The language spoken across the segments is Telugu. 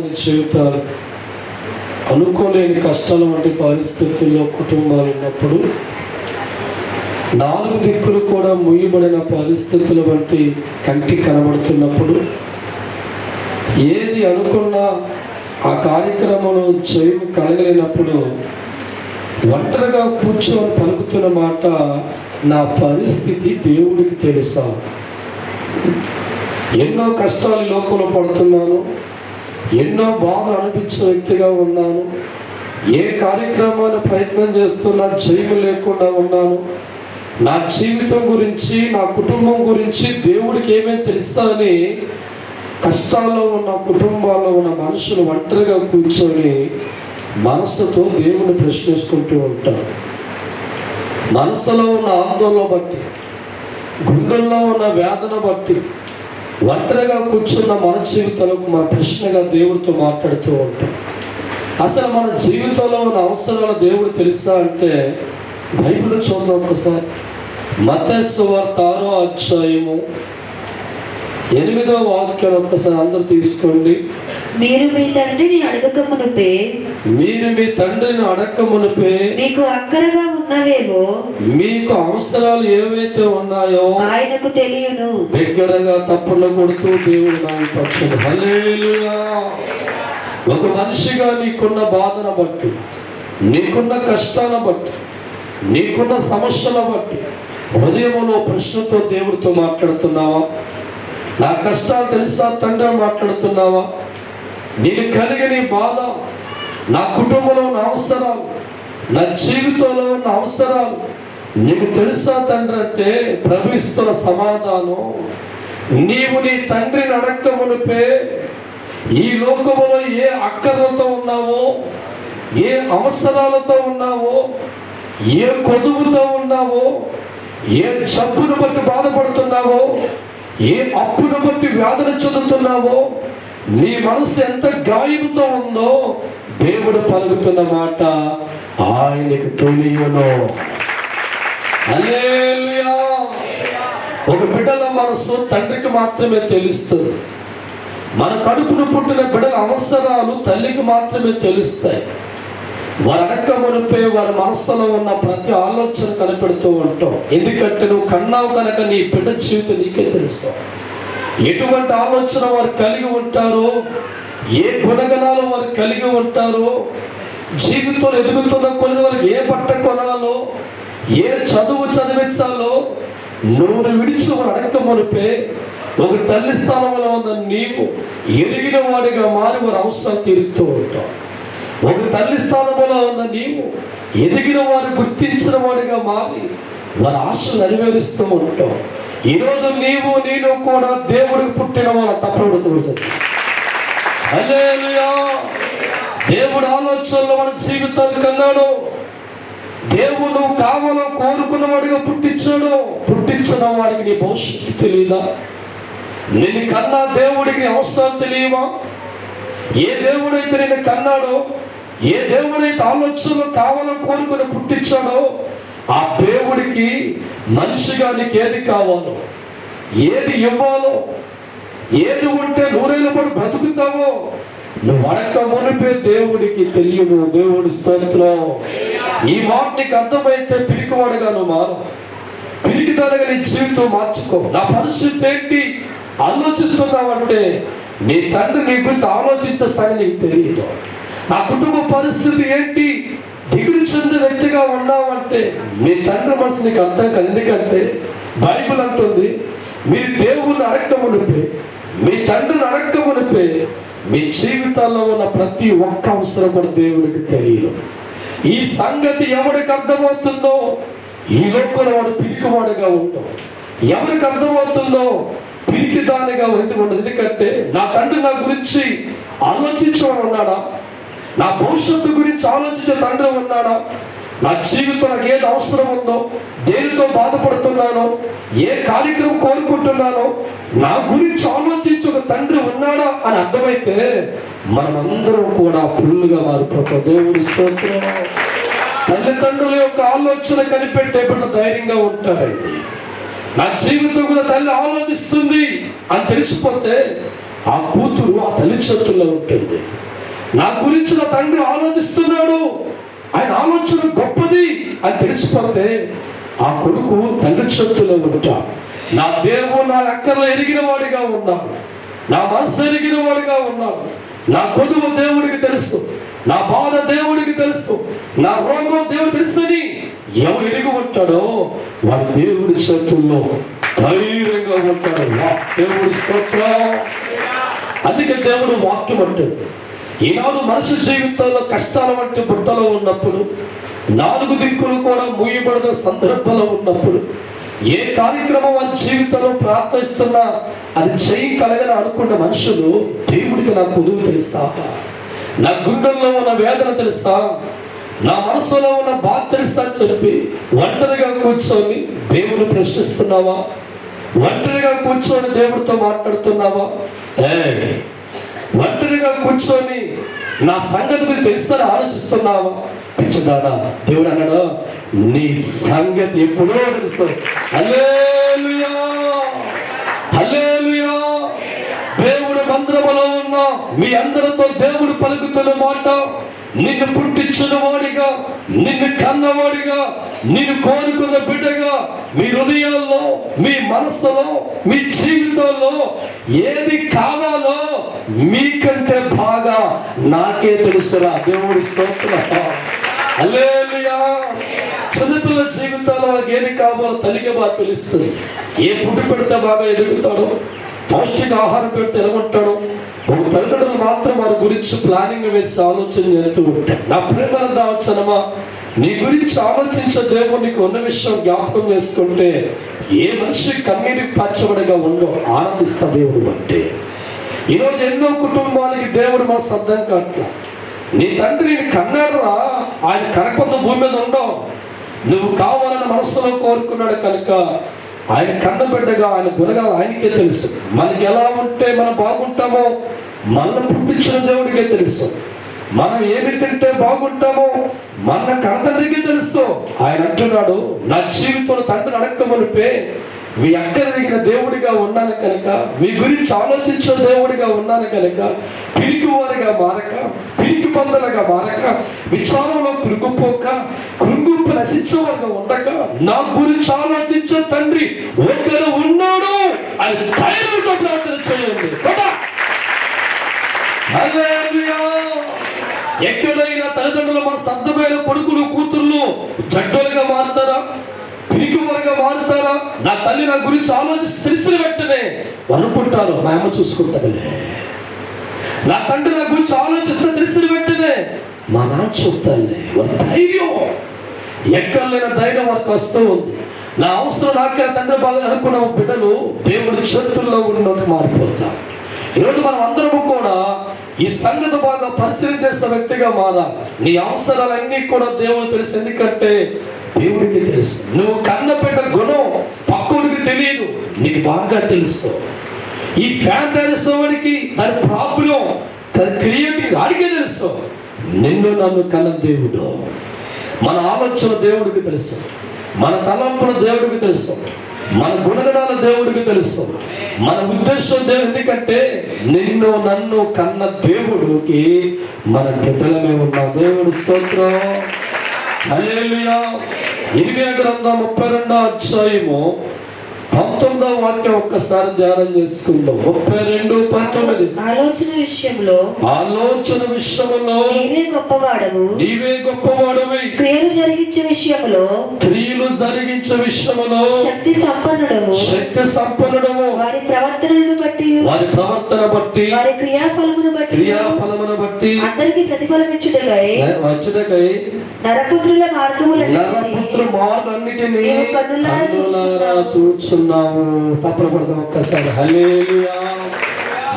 చాలామంది జీవితాలు అనుకోలేని కష్టాల వంటి పరిస్థితుల్లో కుటుంబాలు ఉన్నప్పుడు, నాలుగు దిక్కులు కూడా ముయ్యబడిన పరిస్థితుల వంటి కంటికి కనబడుతున్నప్పుడు, ఏది అనుకున్నా ఆ కార్యక్రమంలో జయం కలగలేనప్పుడు ఒంటరిగా కూర్చొని పలుకుతున్న మాట, నా పరిస్థితి దేవుడికి తెలుసా. ఎన్నో కష్టాలు లోకంలో పడుతున్నాను, ఎన్నో బాధలు అనిపించే వ్యక్తిగా ఉన్నాను, ఏ కార్యక్రమాన్ని ప్రయత్నం చేస్తున్నా జయం లేకుండా ఉన్నాను, నా జీవితం గురించి నా కుటుంబం గురించి దేవుడికి ఏమేమి తెలుసా అని కష్టాల్లో ఉన్న కుటుంబాల్లో ఉన్న మనుషులు ఒంటరిగా కూర్చొని మనసుతో దేవుని ప్రశ్నించుకుంటూ ఉంటారు. మనసులో ఉన్న ఆందోళన బట్టి, గుండెల్లో ఉన్న వేదన బట్టి ఒంటరిగా కూర్చున్న మన జీవితాలకు మన ప్రశ్నగా దేవుడితో మాట్లాడుతూ ఉంటాం. అసలు మన జీవితంలో ఉన్న అవసరాలు దేవుడు తెలుసా అంటే బైబిల్ చూద్దాం ఒకసారి. మత్తయి సువార్త 6వ అధ్యాయము 8వ వాక్యం ఒక్కసారి అందరూ తీసుకోండి. మీరు మీ తండ్రిని అడగక మునుపే మీకు అక్కరగా ఉన్నవేవో, మీకు అవసరాలు ఏవైతే ఉన్నాయో ఆయనకు తెలియను. దగ్గరగా తప్పులు కొడుతూ దేవుడు నాయన పక్షం. హల్లెలూయా. ఒక మనిషిగా నీకున్న బాధను బట్టి, నీకున్న కష్టాలను బట్టి, నీకున్న సమస్యల బట్టి హృదయంలో ప్రశ్నతో దేవుడితో మాట్లాడుతున్నావా? నా కష్టాలు తెలుసా తండ్రి మాట్లాడుతున్నావా? నేను కలిగిన బాధ, నా కుటుంబంలో ఉన్న అవసరాలు, నా జీవితంలో ఉన్న అవసరాలు నీకు తెలుసా తండ్రి అంటే ప్రవహిస్తున్న సమాధానం, నీవు నీ తండ్రిని అడక్క మునిపే ఈ లోకములో ఏ అక్కర్లతో ఉన్నావో, ఏ అవసరాలతో ఉన్నావో, ఏ కొదువుతో ఉన్నావో, ఏ జబ్బును బట్టి బాధపడుతున్నావో, ఏ అప్పును బట్టి వ్యాధులు చెందుతున్నావో, నీ మనసు ఎంత గాయముతో ఉందో దేవుడు పలుకుతున్న మాట ఆయనకు తెలియను. హల్లెలూయా. ఒక బిడ్డల మనసు తండ్రికి మాత్రమే తెలుస్తుంది. మన కడుపును పుట్టిన బిడ్డల అవసరాలు తల్లికి మాత్రమే తెలుస్తాయి. వారు అడక్క మునిపే వారి మనస్సులో ఉన్న ప్రతి ఆలోచన కనిపెడుతూ ఉంటాం. ఎందుకంటే నువ్వు కన్నావు కనుక నీ బిడ్డ జీవితం నీకే తెలుసు. ఎటువంటి ఆలోచన వారు కలిగి ఉంటారో, ఏ గుణగణాలు వారు కలిగి ఉంటారో, జీవితంలో ఎదుగుతున్న కొన్ని వారికి ఏ బట్ట కొనాలో, ఏ చదువు చదివించాలో నూరు విడిచి వారు అడక్క మునిపే ఒక తల్లి స్థానంలో ఉన్న నీవు ఎరిగిన వాడిగా మారి వారి అవసరం తీరుతూ ఉంటావు. ఒక తల్లి స్థానంలో ఉన్న నీవు ఎదిగిన వారు గుర్తించిన వాడిగా మారి వారి ఆశలు నెరవేరుస్తూ ఉంటాం. ఈరోజు నీవు నేను కూడా దేవుడికి పుట్టిన వాళ్ళ తప్పకుండా. హల్లెలూయా. దేవుడు ఆలోచనలో మన జీవితాన్ని కన్నాడు. దేవుడు కావాలని కోరుకున్న వాడిగా పుట్టించాడు. పుట్టించిన వాడికి నీ భవిష్యత్తు తెలియదా? నేను కన్నా దేవుడికి అవసరం తెలియవా? ఏ దేవుడైతే నేను కన్నాడో, ఏ దేవుడైతే ఆలోచనలు కావాలని కోరుకుని పుట్టించాడో, ఆ దేవుడికి మనిషిగా నీకు ఏది కావాలో, ఏది ఇవ్వాలో, ఏది ఉంటే నూరేళ్ళ పాటు బ్రతుకుతావో నువ్వు అడక్క మునిపే దేవుడికి తెలియదు. దేవుడి స్తోత్రం. ఈ మాట నీకు అర్థమైతే పిరికివాడుగా నువ్వు మారు. పిరికిదానిగా నీ జీవితం మార్చుకో. నా పరిస్థితి ఏంటి ఆలోచిస్తున్నావంటే నీ తండ్రి నీ గురించి ఆలోచించేస్తానని నీకు తెలియదు. నా కుటుంబ పరిస్థితి ఏంటి దిగులు చెందిన వ్యక్తిగా ఉన్నావంటే మీ తండ్రి మనసు నీకు అర్థం కాదు. ఎందుకంటే బైబిల్ అంటుంది, మీరు దేవుణ్ణి అడక్క మునిపే, మీ తండ్రిని అడక్క మునిపే మీ జీవితాల్లో ఉన్న ప్రతి ఒక్క అవసరం కూడా దేవుడికి తెలియదు. ఈ సంగతి ఎవరికి అర్థమవుతుందో ఈ లోకంలో వాడు పిరికివాడుగా ఉంటాం. ఎవరికి అర్థమవుతుందో పిరికి దానిగా ఎందుకు ఉండదు. ఎందుకంటే నా తండ్రి నా గురించి ఆలోచించేవాడు ఉన్నాడా? నా భవిష్యత్తు గురించి ఆలోచించే తండ్రి ఉన్నాడా? నా జీవితం నాకు ఏది అవసరం ఉందో, దేనితో బాధపడుతున్నానో, ఏ కార్యక్రమం కోరుకుంటున్నానో నా గురించి ఆలోచించి ఒక తండ్రి ఉన్నాడా అని అర్థమైతే మనమందరం కూడా ఫుల్గా మారిపోతాం. దేవుడి స్తోత్రం. తల్లిదండ్రుల యొక్క ఆలోచన కనిపెట్టే బిడ్డ ధైర్యంగా ఉంటారండి. నా జీవితం కూడా తల్లి ఆలోచిస్తుంది అని తెలిసిపోతే ఆ కూతురు ఆ తల్లి చేతుల్లో ఉంటుంది. నా గురించి నా తండ్రి ఆలోచిస్తున్నాడు, ఆయన ఆలోచన గొప్పది అని తెలిసిపోతే ఆ కొడుకు తండ్రి చేతుల్లో ఉంటా. నా దేవుడు నా అక్కర్లో ఎరిగిన వాడిగా ఉన్నాడు, నా మనసు ఎరిగిన వాడిగా ఉన్నాడు. నా కొదువు దేవుడికి తెలుసు, నా బాధ దేవుడికి తెలుసు, నా రోగం దేవుడు తెలుసని ఎవరు ఎరిగి ఉంటాడో వాడు దేవుడి చేతుల్లో ధైర్యంగా ఉంటాడు. దేవుడి స్తోత్రం. అందుకే దేవుడు వాక్యం అంటే ఈనాడు మనిషి జీవితంలో కష్టాల వంటి బుట్టలో ఉన్నప్పుడు, 4 దిక్కులు కూడా మూయబడిన సందర్భంలో ఉన్నప్పుడు, ఏ కార్యక్రమం వారి జీవితంలో ప్రార్థిస్తున్నా అది చేయగలగని అనుకున్న మనుషులు దేవుడికి నా కొదువు తెలుసా, నా గుండెల్లో ఉన్న వేదన తెలుసా, నా మనసులో ఉన్న బాధ తెలుసా అని చెప్పి ఒంటరిగా కూర్చొని దేవుని ప్రశ్నిస్తున్నావా? ఒంటరిగా కూర్చొని దేవుడితో మాట్లాడుతున్నావా? ఒంటరిగా కూర్చొని నా సంగతి గురించి తెలుసని ఆలోచిస్తున్నావా? పిచ్చిదానా, దేవుడు అన్నాడు నీ సంగతి ఎప్పుడో తెలుసు. హల్లెలూయా, హల్లెలూయా. దేవుడు మందిరములో ఉన్న మీ అందరితో దేవుడు పలుకుతున్న మాట, నిన్ను పుట్టించిన వాడిగా, నిన్ను కన్నవాడిగా, నిన్ను కోరుకున్న బిడ్డగా, మీ హృదయాల్లో, మీ మనస్సులో, మీ జీవితంలో ఏది కావాలో మీకంటే బాగా నాకే తెలుసురా. దేవుడి స్తోత్రం. హల్లెలూయా. చిన్నపిల్లల జీవితాల్లో వాళ్ళకి ఏది కావాలో తల్లికి బాగా తెలుస్తుంది. ఏ పుట్టి పెడితే బాగా ఎదుగుతాడో, పౌష్టిక ఆహారం పెడితే ఎలాగుంటాడో, ఒక తల్లిదండ్రులు మాత్రం వారి గురించి ప్లానింగ్ వేసి ఆలోచన చేస్తూ ఉంటాడు. నా ప్రేమను దావచ్చనమా, నీ గురించి ఆలోచించే దేవుడు నీకు ఉన్న విషయం జ్ఞాపకం చేసుకుంటే ఏ మనిషి కన్నీరికి పచ్చబడిగా ఉండో ఆనందిస్తా దేవుడు అంటే. ఈరోజు ఎన్నో కుటుంబాలకి దేవుడు మా సద్దం కాట్లా. నీ తండ్రి నేను కన్నాడురా, ఆయన కనకొంద భూమి మీద ఉండవు, నువ్వు కావాలని మనస్సులో కోరుకున్నాడు కనుక ఆయన కన్నబిడ్డగా, ఆయన గుణగా ఆయనకే తెలుసు. మనకి ఎలా ఉంటే మనం బాగుంటామో మన పుట్టించిన దేవుడికే తెలుసు. మనం ఏమి తింటే బాగుంటామో మన కన్నతండ్రికే తెలుసు. ఆయన అంటున్నాడు, నా జీవితంలో తండ్రిని అడక్కమనిపే మీ అక్కర దిగిన దేవుడిగా ఉన్నాను కనుక, మీ గురించి ఆలోచించే దేవుడిగా ఉన్నాను కనుక, పిరికి వారిగా మారక, పిరికి పందులుగా మారక, విచారంలో కృంగిపోక, కృంగిపు నశించేవారుగా ఉండక, నా గురించి ఆలోచించే తండ్రి ఒకరు ఉన్నాడు అని ధైర్యంతో ప్రార్థన చేయండి. ఎక్కడైనా తల్లిదండ్రులు మన సద్దమైన కొడుకులు కూతుర్లు జడ్డలుగా మారుతారా, పిరికివారుగా మారుతారా? నా తల్లి నా గురించి ఆలోచిస్తే తెలిసిన వెంటనే అనుకుంటారు మా అమ్మ చూసుకుంటుందిలే. నా తండ్రి నా గురించి ఆలోచిస్తే తెలిసిన వెంటనే మా నాన్న చూస్తానులే. వారి ధైర్యం ఎక్కడలేని ధైర్యం వారికి వస్తూ ఉంది. నా అవసరం నాకే తండ్రి బాగా అనుకున్న బిడ్డలు దేవుడి చేతుల్లో ఉన్నట్టు మారిపోతారు. ఈరోజు మనం అందరము కూడా ఈ సంగతి బాగా పరిశీలన చేసే వ్యక్తిగా మారాలి. నీ అవసరాలన్నీ కూడా దేవుడు తెలుసు. ఎందుకంటే దేవుడికి తెలుసు. నువ్వు కన్నబిడ్డ గుణం పక్కడికి తెలియదు, నీకు బాగా తెలుసు. ఈ ఫ్యాన్ తయారువాడికి దాని ప్రాబ్లం, దాని క్రియేటివ్ ఆడికే తెలుసు. నిన్ను నన్ను కన్న దేవుడు. మన ఆలోచన దేవుడికి తెలుసు, మన తలంపుల దేవుడికి తెలుసు, మన గుణగణాల దేవుడికి తెలుసు, మన ఉద్దేశం దేవుడు. ఎందుకంటే నిన్ను నన్ను కన్న దేవుడికి మన బిడ్డలమే ఉన్నాం. దేవుడి స్తోత్రం. హల్లెలూయా. ఇర్మియా గ్రంథం 32వ అధ్యాయము 19వ వాక్యం ఒక్కసారి ధ్యానం చేసుకుందాం. 32:19. ఆలోచన విషయంలో నీవే గొప్పవాడవు, క్రియలు జరిగించే విషయములో శక్తి సంపన్నుడవు, వారి ప్రవర్తన బట్టి వారి క్రియాఫలమును బట్టి అందరికి ప్రతిఫలమిచ్చుటకై నరపుత్రుల మార్గములన్నిటినీ కన్నులారా చూచుచున్నావు. తప్పకూడదు. ఒక్కసారి హల్లెలూయా.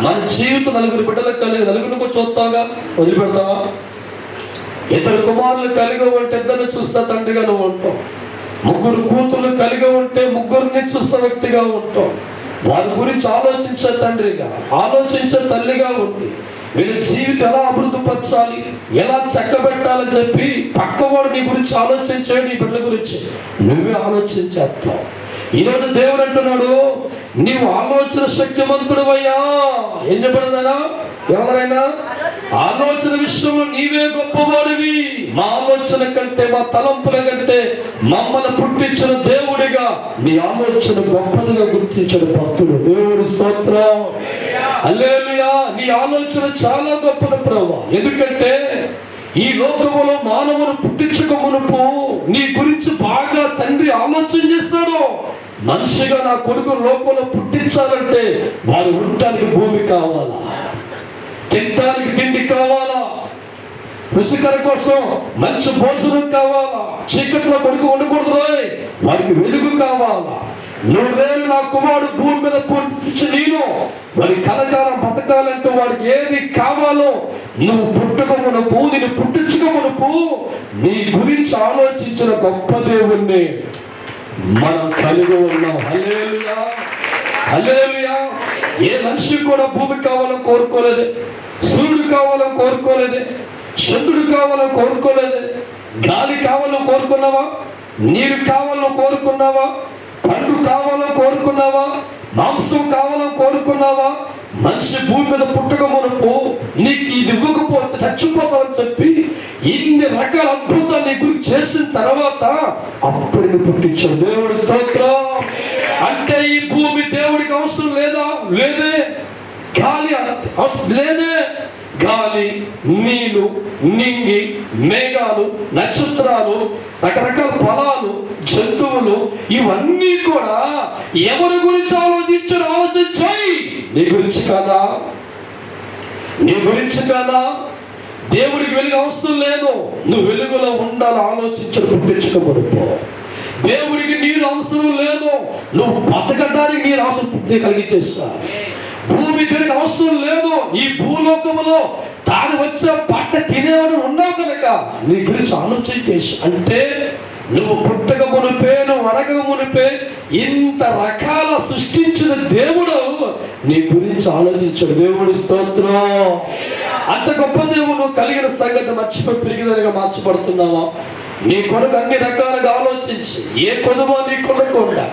మన జీవితం నలుగురు బిడ్డలకు కలిగి నలుగురికి చూస్తావుగా, వదిలిపెడతావా? ఇద్దరు కుమారులు కలిగి ఉంటే ఇద్దరిని చూస్తా తండ్రిగా నువ్వు ఉంటావు. ముగ్గురు కూతుర్లు కలిగి ఉంటే ముగ్గురిని చూస్తా వ్యక్తిగా ఉంటావు. వారి గురించి ఆలోచించే తండ్రిగా, ఆలోచించే తల్లిగా ఉండి వీళ్ళ జీవితం ఎలా అభివృద్ధి పరచాలి, ఎలా చక్కబెట్టాలని చెప్పి పక్కవాడు నీ గురించి ఆలోచించే, నీ బిడ్డల గురించి నువ్వే ఆలోచించేస్తావు. ఈరోజు దేవుడు అంటున్నాడు, నీవు ఆలోచన శక్తిమంతుడువయ్యా. ఏం చెప్పడదైనా ఎవరైనా ఆలోచన విషయంలో నీవే గొప్పవాడివి. మా ఆలోచన కంటే మా తలంపుల కంటే మమ్మల్ని పుట్టించిన దేవుడిగా నీ ఆలోచన గొప్పదిగా గుర్తించిన భక్తుడు. దేవుడి స్తోత్రం. హల్లెలూయా. నీ ఆలోచన చాలా గొప్పది ప్రభువా. ఎందుకంటే ఈ లోకములో మానవుని పుట్టించక మునుపు నీ గురించి బాగా తండ్రి ఆలోచన చేశాడు. మనిషిగా నా కొడుకు లోకంలో పుట్టించాలంటే వారు ఉండటానికి భూమి కావాలా, తినడానికి తిండి కావాలా, రుచికర కోసం మంచి భోజనం కావాలా, చీకట్లో కొడుకు ఉండకూడదు, వారికి వెలుగు కావాలా. నువ్వేళ్ళు నా కుమారుడు భూమి మీద పుట్టించి నేను వారి కలకాలం బతకాలంటూ వాడికి ఏది కావాలో నువ్వు పుట్టకమునపు నేను పుట్టించుకోమునపు నీ గురించి ఆలోచించిన గొప్ప దేవుణ్ణి మనం కలిగి ఉన్నాం. హల్లెలూయా, హల్లెలూయా. ఏ మనిషి కూడా భూమి కావాలని కోరుకోలేదే, సూర్యుడు కావాలని కోరుకోలేదే, చంద్రుడు కావాలని కోరుకోలేదే. గాలి కావాలని కోరుకున్నావా? నీరు కావాలని కోరుకున్నావా? పండు కావాలని కోరుకున్నావా? మాంసం కావాలని కోరుకున్నావా? మనిషి భూమి మీద పుట్టక మునుపు నీకు ఇది ఇవ్వకపోతే చచ్చిపోతావని చెప్పి ఇన్ని రకాల అద్భుతాలు నీ గురించి చేసిన తర్వాత అప్పుడు నువ్వు పుట్టించావు. దేవుడి స్తోత్రం. అంటే ఈ భూమి దేవుడికి అవసరం లేదా? లేదే. గాలి అవసరం లేదే. గాలి, నీళ్లు, నింగి, మేఘాలు, నక్షత్రాలు, రకరకాల ఫలాలు, జంతువులు ఇవన్నీ కూడా ఎవరి గురించి ఆలోచించాయి? నీ గురించి కాదా? నీ గురించి కాదా? దేవుడికి వెలుగు అవసరం లేదు. నువ్వు వెలుగులో ఉండాలి ఆలోచించడం పుట్టించుకోబడిపో. దేవుడికి నీరు అవసరం లేదు. నువ్వు బతకడానికి నీరు అవసరం పుట్టి కలిగించేస్తా. భూమి తిరిగి అవసరం లేదు. ఈ భూలోకములో తాను వచ్చే పంట తినేవాడు ఉన్నావు కనుక నీ గురించి ఆలోచన చేసి అంటే నువ్వు పుట్టక మునిపే, నువ్వు అడగక మునిపే ఇంత రకాల సృష్టించిన దేవుడు నీ గురించి ఆలోచించాడు. దేవుడి స్తోత్రం. అంత గొప్ప దేవుడు కలిగిన సంగతి మర్చిపోయి పెరిగినదిగా మార్చబడుతున్నావా? నీ కొరకు అన్ని రకాలుగా ఆలోచించి ఏ కొనుగో నీ కొనకుండా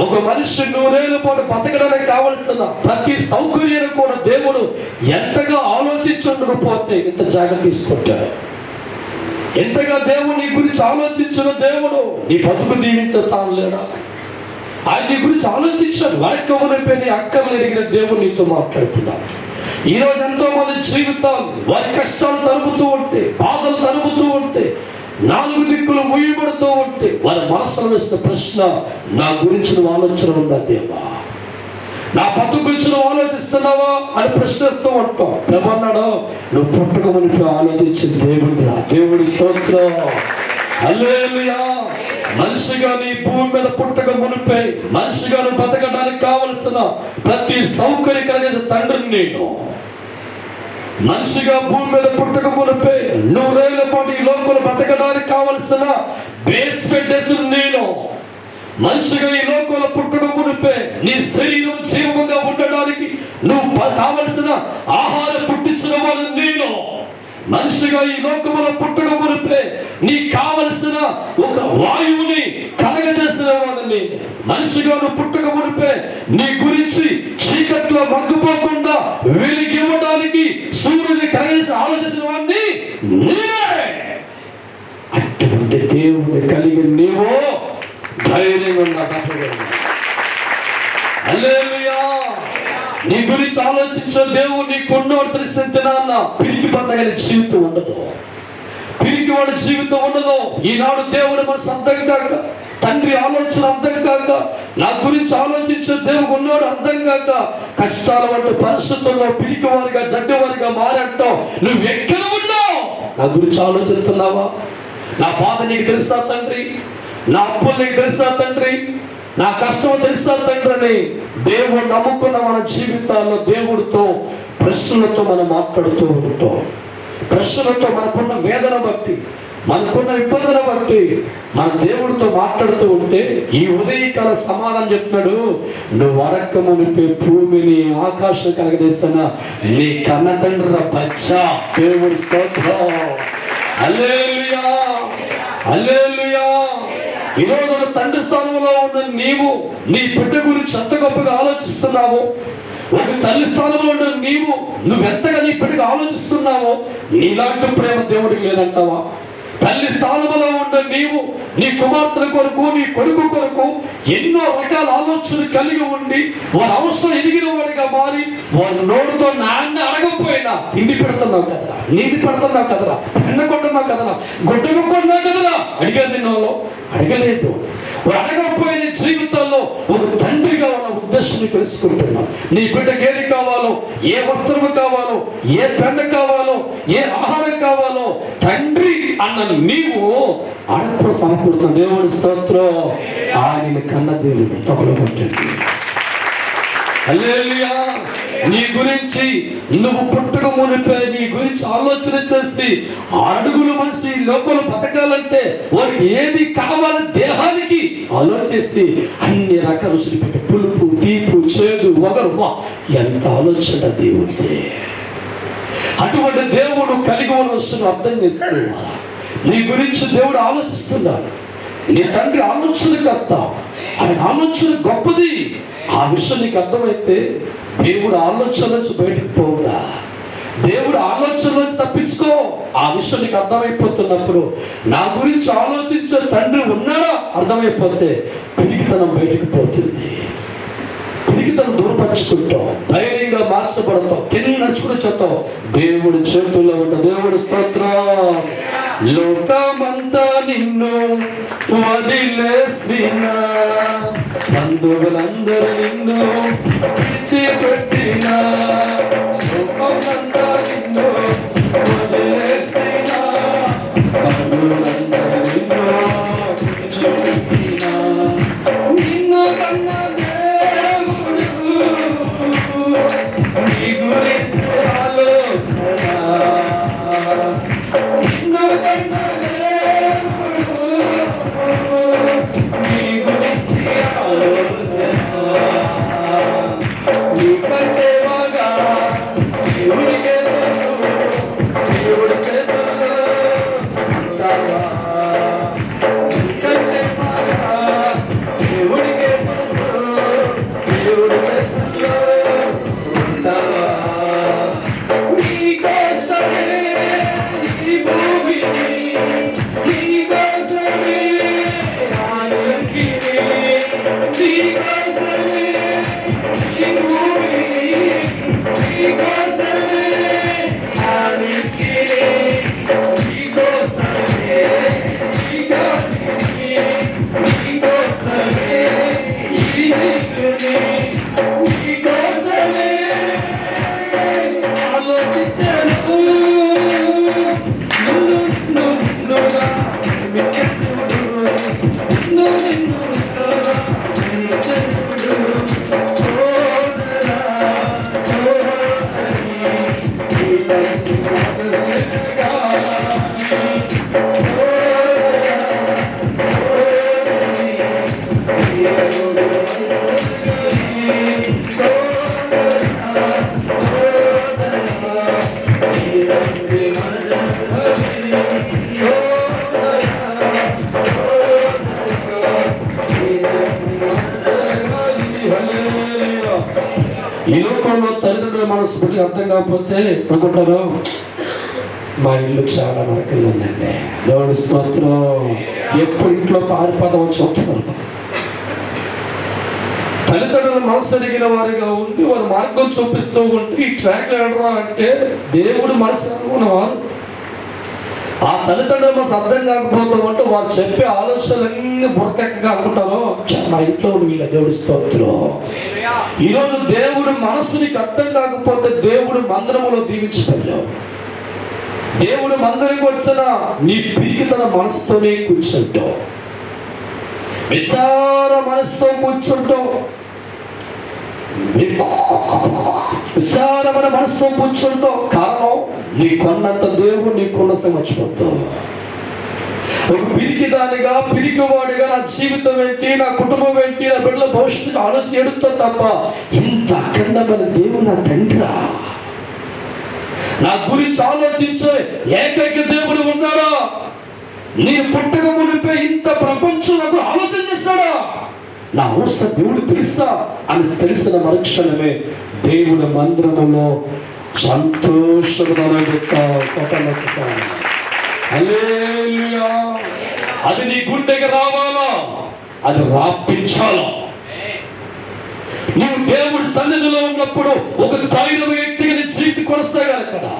ఒక మనిషి 100 ఏళ్ళ పాటు బతకడానికి కావలసిన ప్రతి సౌకర్యాన్ని కూడా దేవుడు ఎంతగా ఆలోచించకపోతే ఇంత జాగ్రత్త తీసుకుంటాడు. ఎంతగా దేవుడు నీ గురించి ఆలోచించిన దేవుడు నీ బతుకు దీవించే స్థానం లేదా? ఆయన నీ గురించి ఆలోచించాడు. వరకమునిపై నీ అక్కర్లు ఎరిగిన దేవుడు నీతో మాట్లాడుతున్నాడు. ఈరోజు ఎంతో మంది జీవితాలు వారి కష్టాలు తరుపుతూ ఉంటే, బాధలు తరుపుతూ ఉంటే, 4 దిక్కులు ముయ్యబడుతూ ఉంటే వారి మనసులో వేసిన ప్రశ్న, నా గురించి నువ్వు ఆలోచన ఉందా దేవా? నా బతుకు గురించి నువ్వు ఆలోచిస్తున్నావా అని ప్రశ్నిస్తూ ఉంటావు. ప్రభన్నాడు, నువ్వు పుట్టక మునిపే ఆలోచించిన దేవుడిరా. దేవుడి స్తోత్రం. హల్లెలూయా. మనిషిగా నీ భూమి మీద పుట్టక మునిపే మనిషిగా నువ్వు బతకడానికి కావలసిన ప్రతి సౌకర్యం కలిగేసే తండ్రిని నేను. మనిషిగా భూమి మీద పుట్టక మునిపే 100 ఏళ్ల పాటు ఈ లోకంలో బతకడానికి కావలసిన బేస్మెంట్ వేసిన నేను. మనిషిగా ఈ లోకంలో పుట్టక మునిపే నీ శరీరం జీవముగా ఉండడానికి నువ్వు కావలసిన ఆహారం పుట్టించిన వాడు నేను. మనిషిగా ఈ లోకములో పుట్టక మునిపే నీకు కావలసిన ఒక వాయువుని కలగజేసిన వాడిని. మనిషిగా నువ్వు పుట్టక మునిపే నీ గురించి చీకట్లో మగ్గిపోకుండా వెలిగివ్వడానికి సూర్యుని కలగజేసి ఆలోచించిన వాడిని నేనే. అటువంటి దేవుని కలిగి నీవు ధైర్యంగా హల్లెలూయా. నీ గురించి ఆలోచించే దేవుడు నీకున్నవాడు తెలిసిన తినాన్న పిరికి పండగని జీవితం ఉండదు. పిరికివాడి జీవితం ఉండదు. ఈనాడు దేవుడు మనసు అర్థం కాక, తండ్రి ఆలోచన అర్థం కాక, నా గురించి ఆలోచించే దేవుడు ఉన్నాడు అర్థం కాక, కష్టాల వంటి పరిస్థితుల్లో పిరికివారిగా జడ్డవారిగా మారటం నువ్వు ఎక్కడ ఉన్నావు? నా గురించి ఆలోచిస్తున్నావా? నా బాధ నీకు తెలుసా తండ్రి? నా అప్పులు నీకు తెలుసా తండ్రి? నా కష్టం తెలుసా తండ్రి అని దేవుడు నమ్ముకున్న మన జీవితాల్లో దేవుడితో ప్రశ్నలతో మనం మాట్లాడుతూ ఉంటాం. ప్రశ్నలతో మనకున్న వేదన బట్టి, మనకున్న ఇబ్బందుల బట్టి మన దేవుడితో మాట్లాడుతూ ఉంటే ఈ ఉదయకాల సమాధానం చెప్తున్నాడు, నువ్వు అడక్క మునిపే భూమిని ఆకాశం కలగజేసిన నీ కన్న తండ్రి బచ్చా. దేవుడి స్తోత్రం. హల్లెలూయా, హల్లెలూయా. ఈరోజు తండ్రి స్థానంలో ఉన్న నీవు నీ బిడ్డ గురించి ఎంత గొప్పగా ఆలోచిస్తున్నావు. ఒక తల్లి స్థానంలో ఉన్న నీవు నువ్వెంతగా నీ బిడ్డగా ఆలోచిస్తున్నావో నీలాంటి ప్రేమ దేవుడికి లేదంటావా? తల్లి స్థానంలో ఉన్న నీవు నీ కుమార్తెల కొరకు నీ కొడుకు కొరకు ఎన్నో రకాల ఆలోచనలు కలిగి ఉండి వారి అవసరం ఎదిగిన వాడిగా మారి వారి నోడుతో నాన్న అడగకపోయినా తిండి పెడుతున్నావు కదరా, నీటి పెడుతున్నావు కదరా, ఎండ కొట్టున్నావు కదరా, గుడ్డ కొట్టున్నావు కదరా. అడిగారు నిన్నలో అడగలేదు. అడగకపోయిన జీవితంలో ఒక తండ్రిగా ఉన్న ఉద్దేశాన్ని తెలుసుకుంటున్నాం. నీ బిడ్డకి ఏది కావాలో, ఏ వస్త్రము కావాలో, ఏ పెండ కావాలో, ఏ ఆహారం కావాలో తండ్రి అన్న నీవు అడగప్పుడు సమకూరుతున్న దేవుడి స్తోత్రం. ఆయన కన్న దేవుని తప్పులు కొట్టండి. హల్లెలూయా. నీ గురించి నువ్వు పుట్టక మునిపే నీ గురించి ఆలోచన చేసి 6 అడుగులు మనిషి లోపల బతకాలంటే వారికి ఏది కావాలి దేహానికి ఆలోచిస్తే అన్ని రకాల రుచులు పెట్టి పులుపు, తీపు, చేదు, వగరు, ఎంత ఆలోచన దేవుడిదే. అటువంటి దేవుడు కలిగి ఉన్న వస్తువును అర్థం చేసుకోవాలి. నీ గురించి దేవుడు ఆలోచిస్తున్నాడు. నీ తండ్రి ఆలోచనకర్త, ఆయన ఆలోచన గొప్పది. ఆ విషయం నీకు అర్థమైతే దేవుడు ఆలోచన నుంచి బయటకు పోవురా, దేవుడు ఆలోచన నుంచి తప్పించుకో. ఆ విషయం నీకు అర్థమైపోతున్నప్పుడు నా గురించి ఆలోచించే తండ్రి ఉన్నాడా అర్థమైపోతే పిరిగితనం బయటకు పోతుంది. పిరిగితనం దూరపరుచుకుంటావు, ధైర్యంగా మార్చబడతావు, తిరిగి నడుచుకుని చెప్తావు. దేవుడి చేతుల్లో ఉన్న దేవుడి స్తోత్రం. లోకమంతా నిన్ను వదిలేసిన, బంధువులందరూ నిన్ను విడిచిపెట్టిన, లోకమంతా నిన్ను వదిలేసిన, బంధువులందరూ నిన్ను విడిచిపెట్టిన, నిన్ను కన్న దేవుడు నీ గురించి ఆలోచన, నిన్ను కన్న ఈ లోకంలో తల్లిదండ్రుల మనసు బట్టి అర్థం కాకపోతే అనుకుంటారు మా ఇల్లు చాలా నరకంగా ఉందండి. దేవుడి స్తోత్రం. ఎప్పుడు ఇంట్లో పారిపోదామో చూస్తున్నారు. తల్లిదండ్రుల మనసు ఎదిగిన వారిగా ఉండి వారి మార్గం చూపిస్తూ ఉంటే ఈ ట్రాక్ వెళ్ళరా అంటే దేవుడు మనసు అనుకున్నవారు. ఆ తల్లిదండ్రుల మనసు అర్థం కాకపోతాం అంటే వారు చెప్పే ఆలోచనలన్నీ బుర్రకెక్కగా అనుకుంటారో మా ఇంట్లో వీళ్ళ దేవుడి స్తోత్రం. ఈరోజు దేవుడు మనసు నీకు అర్థం కాకపోతే దేవుడు మందిరములో దీవించగలవు. దేవుడు మందిరికి వచ్చిన నీ పిరికితన మనసుతోనే కూర్చుంటావు, విచార మనసుతో కూర్చుంటావు, విచారమైన మనసుతో కూర్చుంటావు. కారణం నీ కొన్నంత దేవుడు నీకున్న మర్చిపోతావు. ఒక పిరికిదానిగా పిరికివాడిగా నా జీవితం ఏంటి, నా కుటుంబం ఏంటి, నా బిడ్డల భవిష్యత్తు ఆలోచన ఎడుతావు తప్ప ఇంత అఖండమైన దేవుడు నా తండ్రా, నా గురించి ఆలోచించే ఏకైక దేవుడు ఉన్నాడా? నీ పుట్టక మునిపే ఇంత ప్రపంచ ప్రపంచంలో ఆలోచన చేస్తాడా, నా అవసరం దేవుడు తెలుసా అని తెలిసిన మరుక్షణమే దేవుని మందిరములో సంతోషంగా హల్లెలూయా. అది నీ గుండెకి రావాలా, అది రాపించాలా. నీవు దేవుడి సన్నిధిలో ఉన్నప్పుడు ఒక ధైర్య వ్యక్తిగా నీ జీవితం కొనసాగాలి కదా.